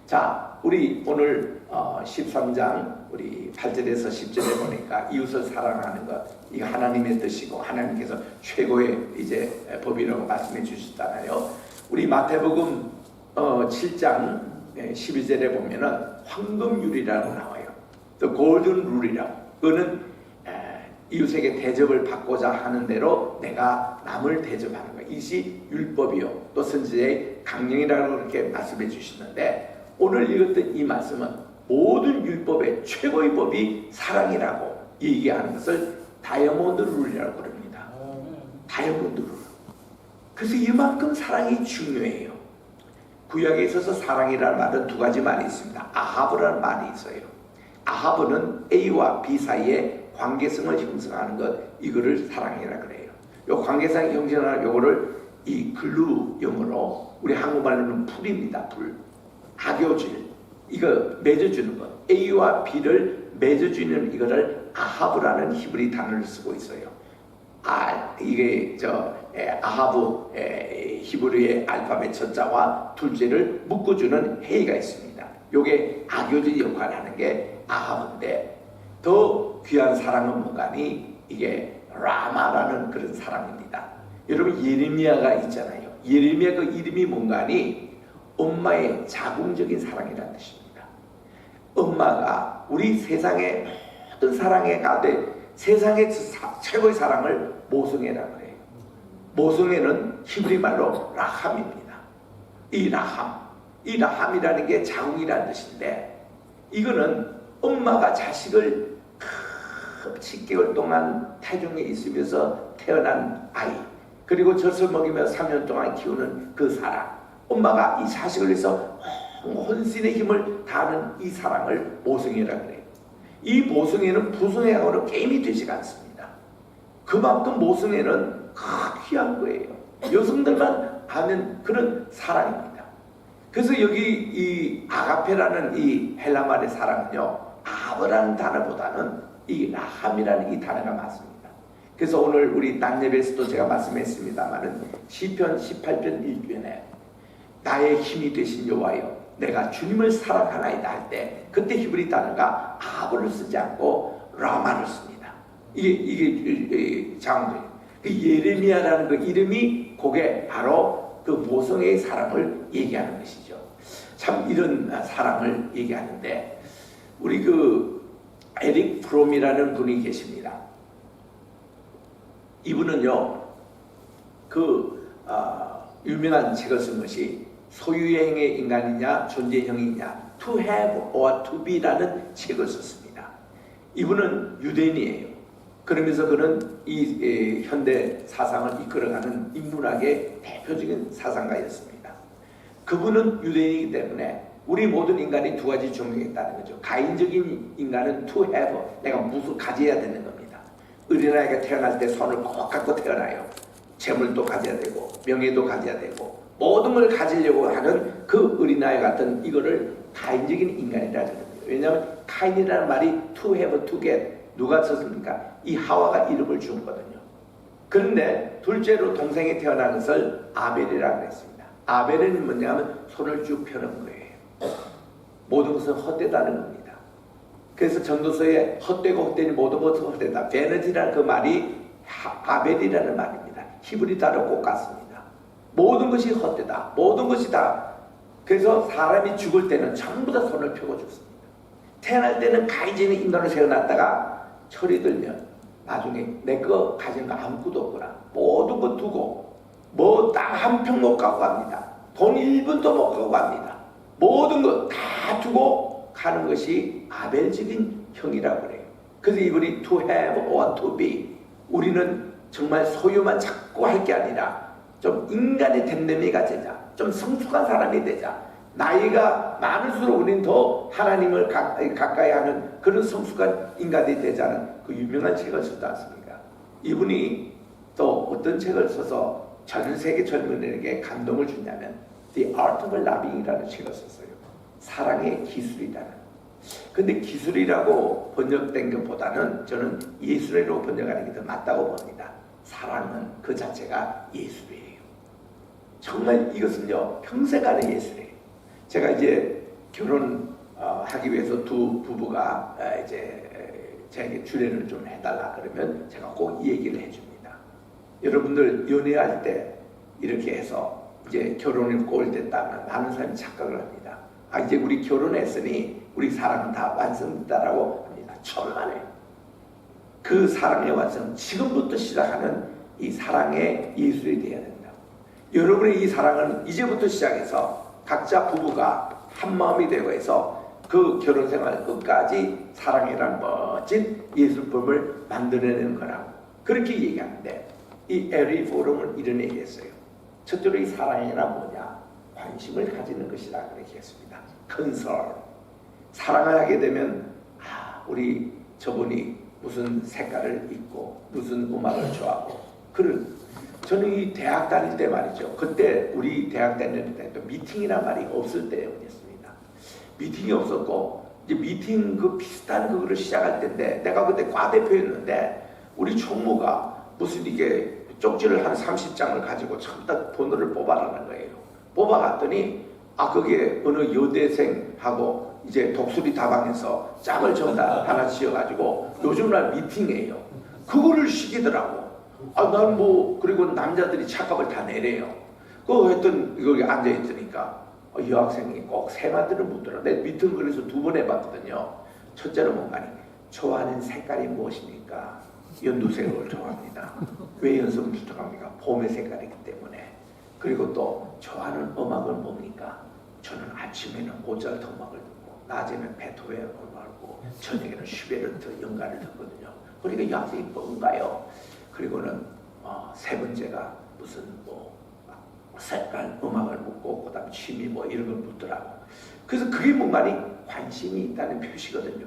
자, 우리 오늘 13장 우리 8절에서 10절에 보니까 이웃을 사랑하는 것, 이거 하나님의 뜻이고 하나님께서 최고의 이제 법이라고 말씀해 주셨잖아요. 우리 마태복음 7장 12절에 보면은 황금률이라고 나와요. 또 골든 룰이라고. 그거는 이웃에게 대접을 받고자 하는 대로 내가 남을 대접하는 거. 이것이 율법이요. 또 선지자의 강령이라고 그렇게 말씀해 주시는데, 오늘 읽었던 이 말씀은 모든 율법의 최고의 법이 사랑이라고 얘기하는 것을 다이아몬드 룰이라고 그럽니다. 다이아몬드 룰. 그래서 이만큼 사랑이 중요해요. 구약에 있어서 사랑이라는 말은 2가지 말이 있습니다. 아하브라는 말이 있어요. 아하브는 A와 B 사이에 관계성을 형성하는 것, 이거를 사랑이라 그래요. 요 관계성 형성하는 요거를 이 글루 영어로 우리 한국말로는 풀입니다. 풀. 악교질. 이거 맺어주는 것. A와 B를 맺어주는 이거를 아하브라는 히브리 단어를 쓰고 있어요. 이게 아하브 히브리의 알파벳 첫자와 둘째를 묶어주는 해이가 있습니다. 요게 악교질 역할을 하는 게 아하브인데, 더 귀한 사랑은 뭔가니 이게 라마라는 그런 사랑입니다. 여러분 예레미야가 있잖아요. 예레미야 그 이름이 뭔가니 엄마의 자궁적인 사랑이라는 뜻입니다. 엄마가 우리 세상의 모든 사랑에 가되 세상의 최고의 사랑을 모성애라고 해요. 모성애는 히브리 말로 라함입니다. 이 라함이라는 게 자궁이라는 뜻인데, 이거는 엄마가 자식을 10개월 동안 태중에 있으면서 태어난 아이, 그리고 젖을 먹이며 3년 동안 키우는 그 사랑, 엄마가 이 자식을 위해서 혼신의 힘을 다하는 이 사랑을 모성애라 그래요. 이 모성애는 부성애하고는 게임이 되지 않습니다. 그만큼 모성애는 귀한 거예요. 여성들만 아는 그런 사랑입니다. 그래서 여기 이 아가페라는 이 헬라 말의 사랑은요, 아브라는 단어보다는 이 라함이라는 이 단어가 맞습니다. 그래서 오늘 우리 딴 예배에서도 제가 말씀했습니다만은 시편 18편 1편에 나의 힘이 되신 여호와여 내가 주님을 사랑하나이다 할 때 그때 히브리 단어가 아브를 쓰지 않고 라마를 씁니다. 이게 장소예요. 그 예레미야라는 그 이름이 그게 바로 그 모성애의 사랑을 얘기하는 것이죠. 참 이런 사랑을 얘기하는데 우리 그 에릭 프롬이라는 분이 계십니다. 이분은요 유명한 책을 쓴 것이 소유형의 인간이냐 존재형이냐 To have or to be라는 책을 썼습니다. 이분은 유대인이에요. 그러면서 그는 이 현대 사상을 이끌어가는 인문학의 대표적인 사상가였습니다. 그분은 유대인이기 때문에 우리 모든 인간이 두 가지 종류가 있다는 거죠. 가인적인 인간은 to have, 내가 무엇을 가져야 되는 겁니다. 어린아이가 태어날 때 손을 꼭 갖고 태어나요. 재물도 가져야 되고 명예도 가져야 되고 모든 걸 가지려고 하는 그 어린아이 같은 이거를 가인적인 인간이라 그러거든요. 왜냐하면 카인이라는 말이 to have, to get 누가 썼습니까? 이 하와가 이름을 준 거거든요. 그런데 둘째로 동생이 태어난 것을 아벨이라고 했습니다. 아벨은 뭐냐면 손을 쭉 펴는 거예요. 모든 것은 헛되다는 겁니다. 그래서 전도서에 헛되고 헛되니 모든 것은 헛되다. 베너지라는 그 말이 아벨이라는 말입니다. 히브리 단어 꼭 같습니다. 모든 것이 헛되다. 모든 것이 다. 그래서 사람이 죽을 때는 전부 다 손을 펴고 죽습니다. 태어날 때는 가인적인 인간으로 태어났다가 철이 들면 나중에 내 거 가진 거 아무것도 없구나. 모든 거 두고 뭐 딱 한 평 못 가고 갑니다. 돈 1분도 못 가고 갑니다. 모든 거 다 두고 가는 것이 아벨적인 형이라고 그래요. 그래서 이분이 to have or to be, 우리는 정말 소유만 찾고 할 게 아니라 좀 인간의 됨됨이가 되자, 좀 성숙한 사람이 되자. 나이가 많을수록 우리는 더 하나님을 가까이 하는 그런 성숙한 인간이 되자는 그 유명한 책을 썼지 않습니까? 이분이 또 어떤 책을 써서 전 세계 젊은이에게 감동을 주냐면 The Art of Loving이라는 책을 썼어요. 사랑의 기술이라는. 근데 기술이라고 번역된 것보다는 저는 예술이라고 번역하는 게 더 맞다고 봅니다. 사랑은 그 자체가 예술이에요. 정말 이것은요 평생 가는 예술이에요. 제가 이제 결혼하기 위해서 두 부부가 이제 제게 주례를 좀 해달라 그러면 제가 꼭 이 얘기를 해줍니다. 여러분들 연애할 때 이렇게 해서 이제 결혼이 꼴 됐다면 많은 사람이 착각을 합니다. 아 이제 우리 결혼했으니 우리 사랑은 다 완성됐다라고 합니다. 천만에 그 사랑의 완성 지금부터 시작하는 이 사랑의 예술이 되어야 된다. 여러분의 이 사랑은 이제부터 시작해서 각자 부부가 한 마음이 되고 해서 그 결혼 생활 끝까지 사랑이란 멋진 예술품을 만들어내는 거라고 그렇게 얘기하는데 이 에리 포럼은 이런 얘기했어요. 첫째로 이 사랑이란 뭐냐? 관심을 가지는 것이라 그렇게 했습니다. 컨설. 사랑을 하게 되면 우리 저분이 무슨 색깔을 입고 무슨 음악을 좋아하고 그런 저는 이 대학 다닐 때 말이죠. 그때 우리 대학 다닐 때 또 미팅이란 말이 없을 때였습니다. 미팅이 없었고 이제 미팅 그 비슷한 그거를 시작할 때인데 내가 그때 과대표였는데 우리 총무가 무슨 이게 쪽지를 한 30장을 가지고 전부 다 번호를 뽑아라는 거예요. 뽑아갔더니 거기에 어느 여대생하고 이제 독수리 다방에서 짝을 전부 다 하나 지어가지고 요즘날 미팅이에요. 그거를 시키더라고. 난 뭐 그리고 남자들이 착각을 다 내래요. 그거 했던 여기 앉아있으니까 이 학생이 꼭 세 마디를 묻더라. 내 미팅 그래서 2번 해봤거든요. 첫째로 뭔가니 좋아하는 색깔이 무엇입니까? 연두색을 좋아합니다. 왜 연색을 좋아합니까? 봄의 색깔이기 때문에. 그리고 또 좋아하는 음악은 뭡니까? 저는 아침에는 모차르트 음악을 듣고 낮에는 베토벤 음악을 듣고 저녁에는 슈베르트 연가를 듣거든요. 그러니까 이 학생이 뭔가요? 그리고는 세 번째가 무슨 뭐 색깔, 음악을 묻고 그다음 취미 뭐 이런 걸 묻더라고. 그래서 그게 뭔가니 관심이 있다는 표시거든요.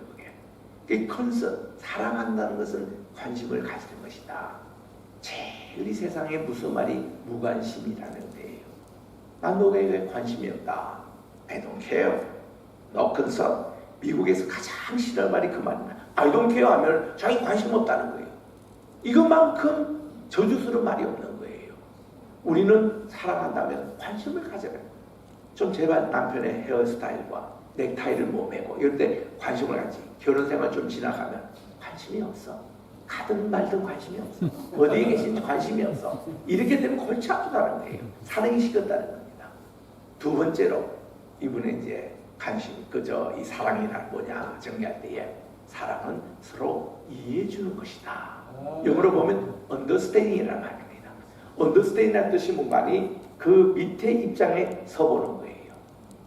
그게 컨셉, 사랑한다는 것은 관심을 가지는 것이다. 제일 이 세상에 무슨 말이 무관심이라는 데예요. 난 너에게 관심이 없다. I don't care. No concern. 미국에서 가장 싫어하는 말이 그 말입니다. I don't care 하면 자기 관심 없다는 거예요. 이것만큼 저주스러운 말이 없는 거예요. 우리는 사랑한다면 관심을 가져야 돼요. 좀 제발 남편의 헤어스타일과 넥타이를 뭐 매고 이럴 때 관심을 가지. 결혼 생활 좀 지나가면 관심이 없어. 가든 말든 관심이 없어. 어디에 계신지 관심이 없어. 이렇게 되면 골치 아프다는 거예요. 사랑이 식었다는 겁니다. 두 번째로 이분의 이제 관심, 그저 이 사랑이란 뭐냐 정리할 때에 사랑은 서로 이해해 주는 것이다. 영어로 보면 understanding이라는 말입니다. understanding이라는 뜻이 뭔가니 그 밑에 입장에 서보는 거예요.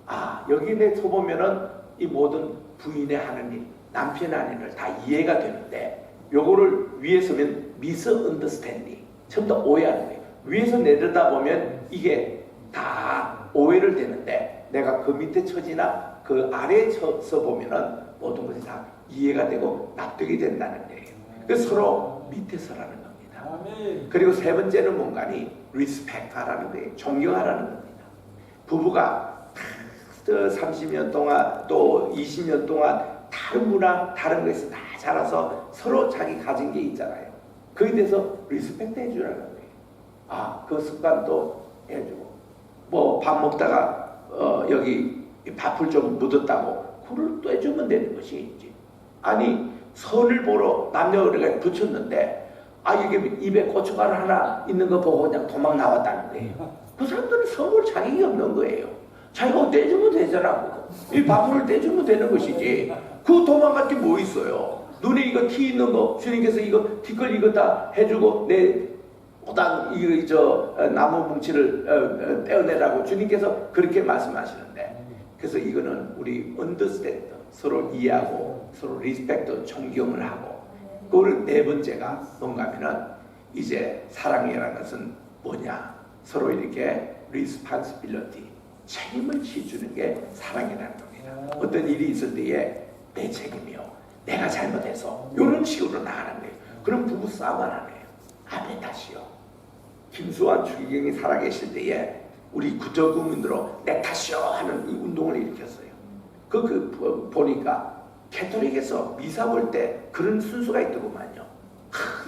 아, 여기 내 서보면은 이 모든 부인의 하는 일, 남편의 하는 일을 다 이해가 되는데 요거를 위에 서면 misunderstanding, 전부 다 오해하는 거예요. 위에서 내려다보면 이게 다 오해를 되는데 내가 그 밑에 처지나 그 아래에 서서 보면은 모든 것이 다 이해가 되고 납득이 된다는 거예요. 그래서 서로 밑에 서라는 겁니다. 그리고 세 번째는 뭔가니 respect하라는 거예요. 존경하라는 겁니다. 부부가 30년 동안 또 20년 동안 다른 문화, 다른 것에서 다 자라서 서로 자기 가진 게 있잖아요. 거기에 대해서 리스펙트 해주라는 거예요. 아, 그 습관도 해주고 뭐 밥 먹다가 여기 밥을 좀 묻었다고 그걸 또 해주면 되는 것이지. 아니 선을 보러 남녀가 붙였는데 아 이게 입에 고춧가루 하나 있는 거 보고 그냥 도망 나왔다는 거예요. 그 사람들은 선을 자격이 없는 거예요. 자기가 떼주면 되잖아. 이 밥을 떼주면 되는 것이지. 그 도망갈 게 뭐 있어요. 눈에 이거 티 있는 거 주님께서 이거 티끌 이거 다 해주고 내 호당 이저 나무 뭉치를 떼어내라고 주님께서 그렇게 말씀하시는데 그래서 이거는 우리 understand 서로 이해하고 서로 리스펙트 존경을 하고 그걸 네 번째가 뭔가 하면은 이제 사랑이라는 것은 뭐냐 서로 이렇게 responsibility 책임을 지주는 게 사랑이라는 겁니다. 어떤 일이 있을 때에 내 책임이요 내가 잘못해서 이런 식으로 나가는 거예요. 그럼 부부 싸움 안 하네요. 아내 탓이요. 김수환 추기경이 살아계실 때에 우리 구저국민으로 내 탓이요 하는 이 운동을 일으켰어요. 보니까 캐톨릭에서 미사 볼 때 그런 순서가 있더구만요.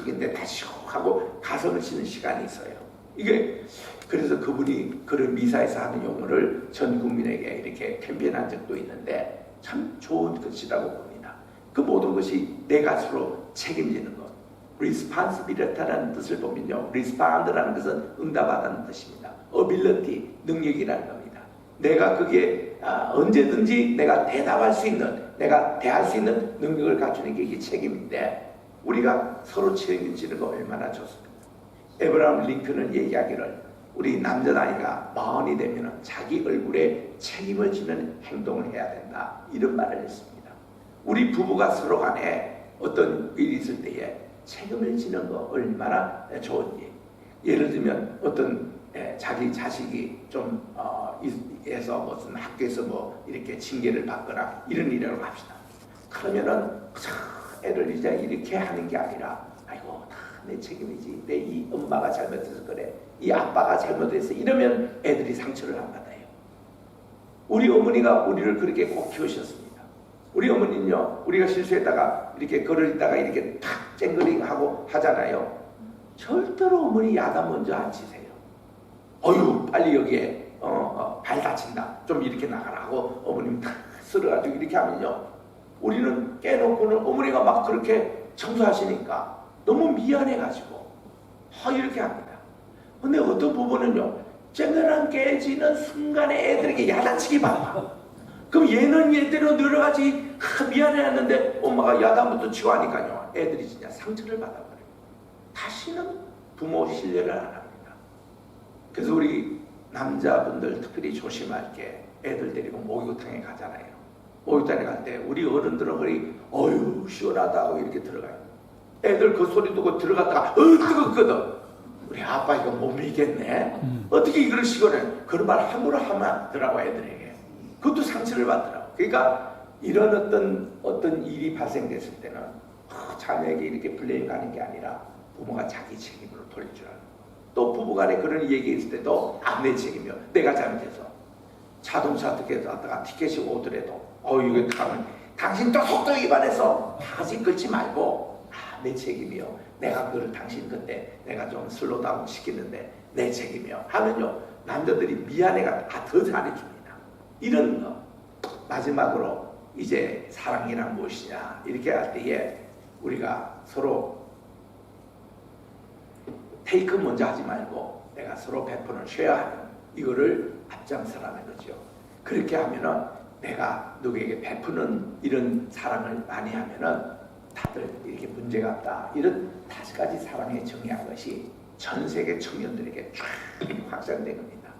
이게 내 탓이요 하고 가성을 치는 시간이 있어요. 이게 그래서 그분이 그런 미사에서 하는 용어를 전 국민에게 이렇게 캠페인한 적도 있는데 참 좋은 것이라고 봅니다. 그 모든 것이 내 값으로 책임지는 것. responsibility라는 뜻을 보면요. respond라는 것은 응답하다는 뜻입니다. ability, 능력이라는 겁니다. 내가 그게 언제든지 내가 대답할 수 있는, 내가 대할 수 있는 능력을 갖추는 게 이게 책임인데 우리가 서로 책임지는 거 얼마나 좋습니까? 에브라함 링컨은 얘기하기를 우리 남자 나이가 40이 되면 자기 얼굴에 책임을 지는 행동을 해야 된다. 이런 말을 했습니다. 우리 부부가 서로 간에 어떤 일이 있을 때에 책임을 지는 거 얼마나 좋은지. 예를 들면 어떤 자기 자식이 좀 해서 무슨 학교에서 뭐 이렇게 징계를 받거나 이런 일이라고 합시다. 그러면은 애를 이제 이렇게 하는 게 아니라 아이고 다 내 책임이지. 내 이 엄마가 잘못해서 그래. 이 아빠가 잘못해서 이러면 애들이 상처를 안 받아요. 우리 어머니가 우리를 그렇게 꼭 키우셨습니다. 우리 어머니는요. 우리가 실수했다가 이렇게 걸을 있다가 이렇게 탁 쨍그링하고 하잖아요. 절대로 어머니 야단 먼저 안 치세요. 어휴 빨리 여기에 발 다친다. 좀 이렇게 나가라 하고 어머님 탁 쓸어가지고 이렇게 하면요. 우리는 깨놓고는 어머니가 막 그렇게 청소하시니까 너무 미안해가지고 이렇게 합니다. 근데 어떤 부부는요. 쨍그랑 깨지는 순간에 애들에게 야단치기 바빠. 그럼 얘는 얘대로 여러 가지 미안해하는데 엄마가 야단부터 치고 하니까요. 애들이 진짜 상처를 받아버려요. 다시는 부모 신뢰를 안 합니다. 그래서 우리 남자분들 특별히 조심할 게 애들 데리고 목욕탕에 가잖아요. 목욕탕에 갈 때 우리 어른들은 거의 어휴 시원하다 하고 이렇게 들어가요. 애들 그 소리 듣고 들어갔다가 뜨겁거든. 우리 아빠 이거 못 믿겠네. 어떻게 이걸 시골에 그런 말 함부로 하면 안 되더라고 애들에게. 그것도 상처를 받더라고. 그러니까 이런 어떤 일이 발생됐을 때는 자녀에게 이렇게 블레임 가는 게 아니라 부모가 자기 책임으로 돌릴 줄 알고, 또 부부간에 그런 얘기했을 때도 내 책임이요. 내가 잘못해서 자동차 티켓 왔다가 티켓이 오더라도 이거 당신 또 속도 위반해서 바지 끌지 말고 내 책임이요. 내가 그걸 당신 그때 내가 좀 슬로다운 시키는데 내 책임이요 하면요, 남자들이 미안해가 더 잘해줍니다. 이런 거. 마지막으로 이제 사랑이란 무엇이냐 이렇게 할 때에 우리가 서로 테이크 먼저 하지 말고 내가 서로 베푸는 쉐어하는 이거를 앞장서라는 거죠. 그렇게 하면은 내가 누구에게 베푸는 이런 사랑을 많이 하면은 다들 이렇게 문제가 없다. 이런 5가지 사랑에 정의한 것이 전 세계 청년들에게 쫙 확산된 겁니다.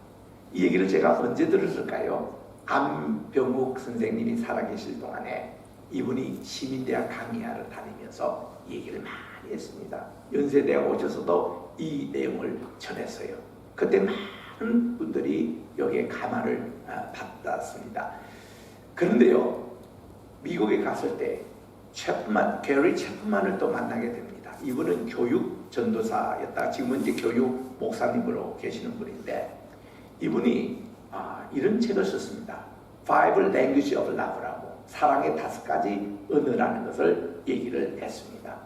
이 얘기를 제가 언제 들었을까요? 안병욱 선생님이 살아계실 동안에 이분이 시민대학 강의하러 다니면서 얘기를 많이 했습니다. 연세대학 오셔서도 이 내용을 전했어요. 그때 많은 분들이 여기에 감화를 받았습니다. 그런데요, 미국에 갔을 때 게리 체프만을 또 만나게 됩니다. 이분은 교육 전도사였다. 지금은 이제 교육 목사님으로 계시는 분인데, 이분이 이런 책을 썼습니다. Five Language of Love라고, 사랑의 5가지 언어라는 것을 얘기를 했습니다.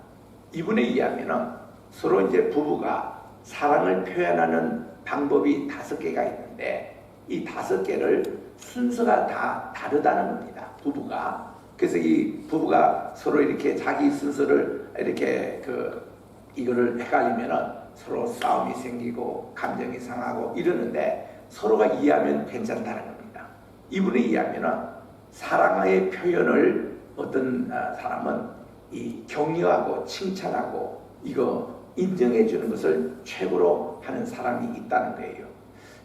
이분에 의하면은 서로 이제 부부가 사랑을 표현하는 방법이 5개가 있는데 이 5개를 순서가 다 다르다는 겁니다. 부부가. 그래서 이 부부가 서로 이렇게 자기 순서를 이렇게 이거를 헷갈리면은 서로 싸움이 생기고 감정이 상하고 이러는데 서로가 이해하면 괜찮다는 겁니다. 이분에 의하면은 사랑의 표현을 어떤 사람은 이 격려하고 칭찬하고 이거 인정해 주는 것을 최고로 하는 사람이 있다는 거예요.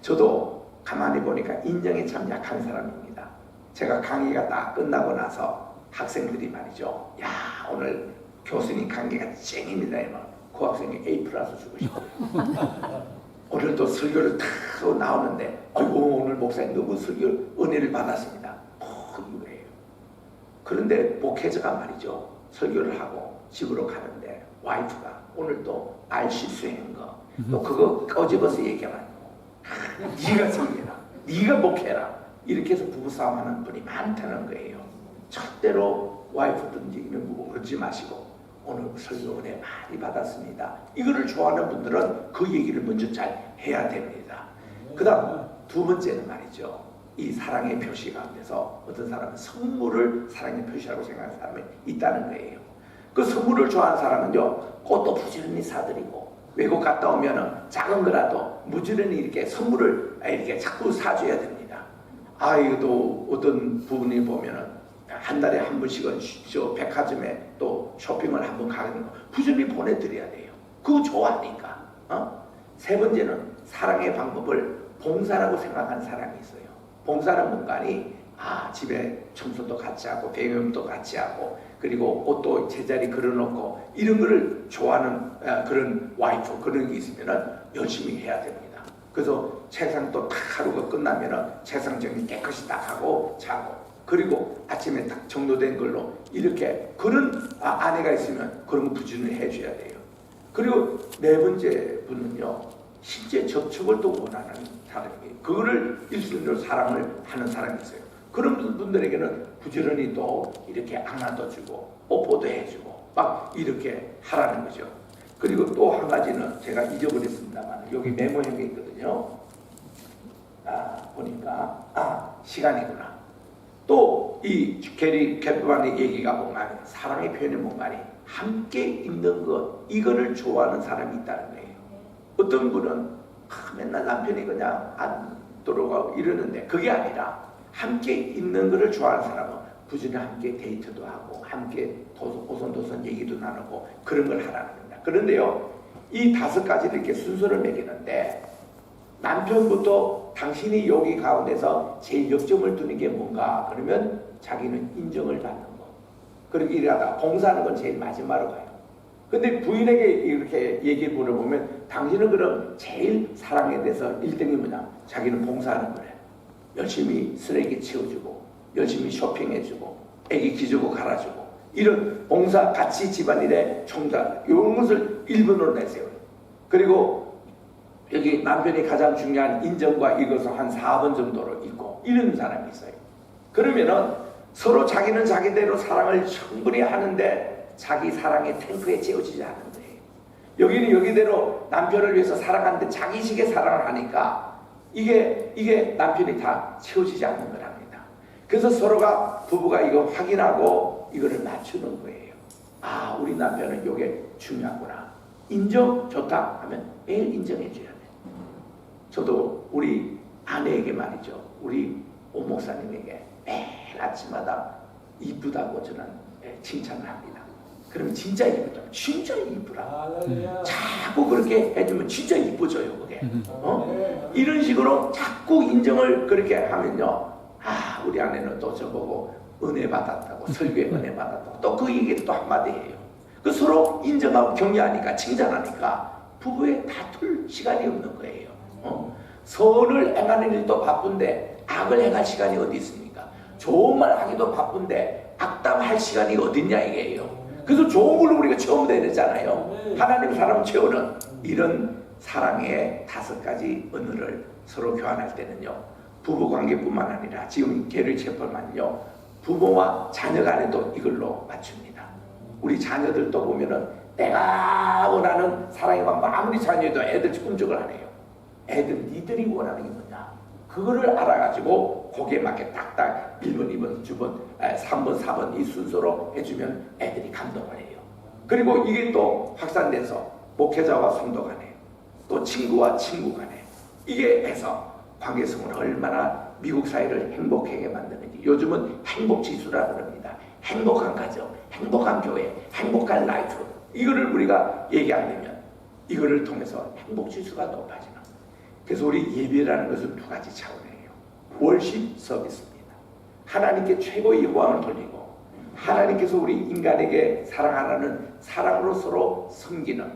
저도 가만히 보니까 인정에 참 약한 사람입니다. 제가 강의가 다 끝나고 나서 학생들이 말이죠. 야, 오늘 교수님 강의가 짱입니다. 그 학생이 A 플러스 주고 싶어요. 오늘도 설교를 탁 나오는데 아이고 오늘 목사님 너무 설교 은혜를 받았습니다. 이거예요. 그런데 목회자가 말이죠. 설교를 하고 집으로 가는데 와이프가 오늘 또 말 실수한 거 또 그거 꺼집어서 얘기하면 네가 설교해라. 네가 목회해라. 이렇게 해서 부부싸움하는 분이 많다는 거예요. 절대로 와이프든지 그러지 마시고 오늘 설교 은혜 많이 받았습니다. 이거를 좋아하는 분들은 그 얘기를 먼저 잘 해야 됩니다. 그 다음 2번째는 말이죠. 이 사랑의 표시 가운데서 어떤 사람은 선물을 사랑의 표시라고 생각하는 사람이 있다는 거예요. 그 선물을 좋아하는 사람은요, 꽃도 부지런히 사드리고 외국 갔다 오면은 작은 거라도 부지런히 이렇게 선물을 이렇게 자꾸 사줘야 됩니다. 이것도 어떤 부분이 보면은 한 달에 한 번씩은 저 백화점에 또 쇼핑을 한번 가는 거 부지런히 보내드려야 돼요. 그거 좋아하니까. 3번째는 사랑의 방법을 봉사라고 생각하는 사람이 있어요. 봉사는 뭔가니 집에 청소도 같이 하고 배경도 같이 하고 그리고 옷도 제자리 걸어놓고 이런 거를 좋아하는 그런 와이프 그런 게 있으면 열심히 해야 됩니다. 그래서 책상도 딱 하루가 끝나면 책상 정리 깨끗이 딱 하고 자고 그리고 아침에 딱 정도된 걸로 이렇게 그런 아내가 있으면 그런 거 부지런히 해줘야 돼요. 그리고 4번째 분은요, 실제 접촉을 또 원하는 사람이에요. 그거를 1순위로 사랑을 하는 사람이 있어요. 그런 분들에게는 부지런히 또 이렇게 안아도 주고 뽀뽀도 해주고 막 이렇게 하라는 거죠. 그리고 또 한 가지는 제가 잊어버렸습니다만 여기 메모형에 있거든요. 보니까 시간이구나. 또 이 게리 캐프만의 얘기가 보면 사랑의 표현이 뭔가니 함께 있는 것 이거를 좋아하는 사람이 있다는 거예요. 어떤 분은 맨날 남편이 그냥 안 돌아가고 이러는데 그게 아니라 함께 있는 것을 좋아하는 사람은 부지런히 함께 데이트도 하고 함께 오손도손 얘기도 나누고 그런 걸 하라는 겁니다. 그런데요, 이 5가지를 이렇게 순서를 매기는데 남편부터 당신이 여기 가운데서 제일 역점을 두는 게 뭔가 그러면 자기는 인정을 받는 거. 그렇게 일하다가 봉사하는 건 제일 마지막으로 가요. 근데 부인에게 이렇게 얘기 물어보면 당신은 그럼 제일 사랑에 대해서 1등이 뭐냐? 자기는 봉사하는 거래. 열심히 쓰레기 치워주고 열심히 쇼핑해주고 애기 기주고 갈아주고 이런 봉사 같이 집안일에 총괄 이런 것을 1번으로 내세워요. 그리고 여기 남편이 가장 중요한 인정과 이것을 한 4번 정도로 있고 이런 사람이 있어요. 그러면은 서로 자기는 자기대로 사랑을 충분히 하는데 자기 사랑의 탱크에 채워지지 않는 거예요. 여기는 여기대로 남편을 위해서 사랑하는데 자기식의 사랑을 하니까 이게 남편이 다 채워지지 않는 거랍니다. 그래서 서로가 부부가 이거 확인하고 이거를 맞추는 거예요. 아, 우리 남편은 이게 중요하구나. 인정 좋다 하면 매일 인정해 줘야 돼. 저도 우리 아내에게 말이죠. 우리 오 목사님에게 매일 아침마다 이쁘다고 저는 칭찬을 합니다. 그럼 진짜 이쁘다. 진짜 이쁘라. 자꾸 그렇게 해주면 진짜 이쁘져요, 그게. 이런 식으로 자꾸 인정을 그렇게 하면요. 아, 우리 아내는 또 저보고 은혜 받았다고, 설교에 은혜 받았다고, 또 그 얘기를 또 한마디 해요. 그 서로 인정하고 격려하니까, 칭찬하니까 부부에 다툴 시간이 없는 거예요. 선을 행하는 일도 바쁜데 악을 행할 시간이 어디 있습니까? 좋은 말 하기도 바쁜데 악담할 시간이 어딨냐 이게요. 그래서 좋은 걸로 우리가 채우면 되잖아요. 하나님 사람 채우는 이런 사랑의 5가지 언어를 서로 교환할 때는요, 부부관계뿐만 아니라 지금 개를 체포만요, 부모와 자녀 간에도 이걸로 맞춥니다. 우리 자녀들도 보면은 내가 원하는 사랑의 방법, 아무리 자녀도 애들 꿈쩍을 안 해요. 애들 니들이 원하는 게 뭐냐, 그거를 알아가지고 거기에 맞게 딱딱 1번, 2번, 2번, 3번, 4번 이 순서로 해주면 애들이 감동을 해요. 그리고 이게 또 확산돼서 목회자와 성도 간에, 또 친구와 친구 간에, 이게 해서 관계성을 얼마나 미국 사회를 행복하게 만드는지. 요즘은 행복지수라 그럽니다. 행복한 가정, 행복한 교회, 행복한 라이프, 이거를 우리가 얘기 안 되면 이거를 통해서 행복지수가 높아지는. 그래서 우리 예배라는 것은 2가지 차원이에요. 월십 서비스입니다. 하나님께 최고의 영광을 돌리고 하나님께서 우리 인간에게 사랑하라는 사랑으로 서로 섬기는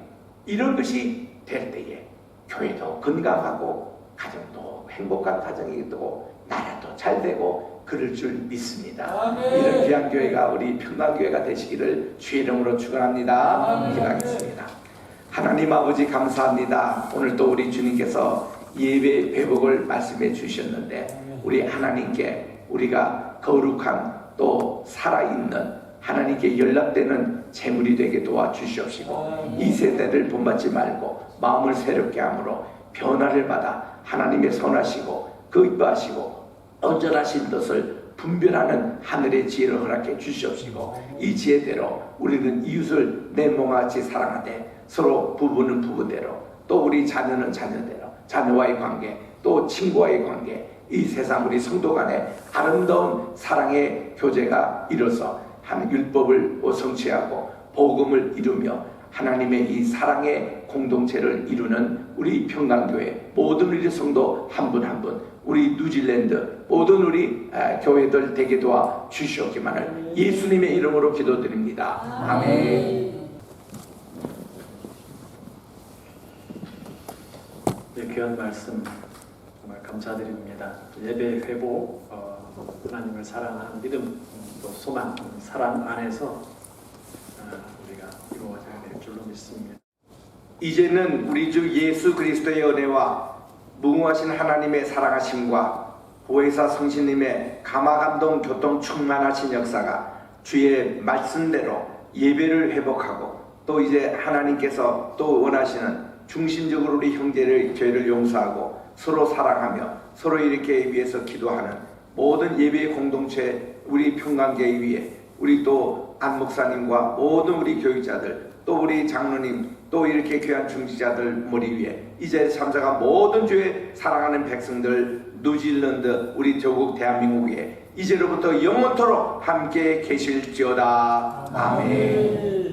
이런 것이 될 때에 교회도 건강하고 가정도 행복한 가정이 되고 나라도 잘 되고 그럴 줄 믿습니다. 이런 귀한 교회가 우리 평강교회가 되시기를 주의 이름으로 축원합니다. 기도하겠습니다. 하나님 아버지 감사합니다. 오늘 또 우리 주님께서 예배 회복을 말씀해 주셨는데 우리 하나님께 우리가 거룩한 또 살아있는 하나님께 연락되는 재물이 되게 도와주시옵시고 이 세대를 본받지 말고 마음을 새롭게 함으로 변화를 받아 하나님의 선하시고 기뻐하시고 온전하신 뜻을 분별하는 하늘의 지혜를 허락해 주시옵시고 이 지혜대로 우리는 이웃을 내 몸같이 사랑하되 서로 부부는 부부대로 또 우리 자녀는 자녀대로 자녀와의 관계 또 친구와의 관계 이 세상 우리 성도 간에 아름다운 사랑의 교제가 이뤄서 한 율법을 성취하고 복음을 이루며 하나님의 이 사랑의 공동체를 이루는 우리 평강교회 모든 우리 성도 한 분 한 분 우리 뉴질랜드 모든 우리 교회들 되게 도와 주시옵기만을 예수님의 이름으로 기도드립니다. 아멘. 귀한 말씀 정말 감사드립니다. 예배 회복, 하나님을 사랑하는 믿음, 또 소망, 사랑 안에서 우리가 이루어져야 될 줄로 믿습니다. 이제는 우리 주 예수 그리스도의 은혜와 무궁하신 하나님의 사랑하심과 보혜사 성신님의 감화감동 교통 충만하신 역사가 주의 말씀대로 예배를 회복하고 또 이제 하나님께서 또 원하시는 중심적으로 우리 형제를 죄를 용서하고 서로 사랑하며 서로 이렇게 위해서 기도하는 모든 예배의 공동체 우리 평강교회 위에 우리 또 안 목사님과 모든 우리 교육자들 또 우리 장로님 또 이렇게 귀한 중지자들 머리 위에 이제 참사가 모든 주의 사랑하는 백성들 뉴질랜드 우리 조국 대한민국 위에 이제로부터 영원토록 함께 계실지어다. 아멘.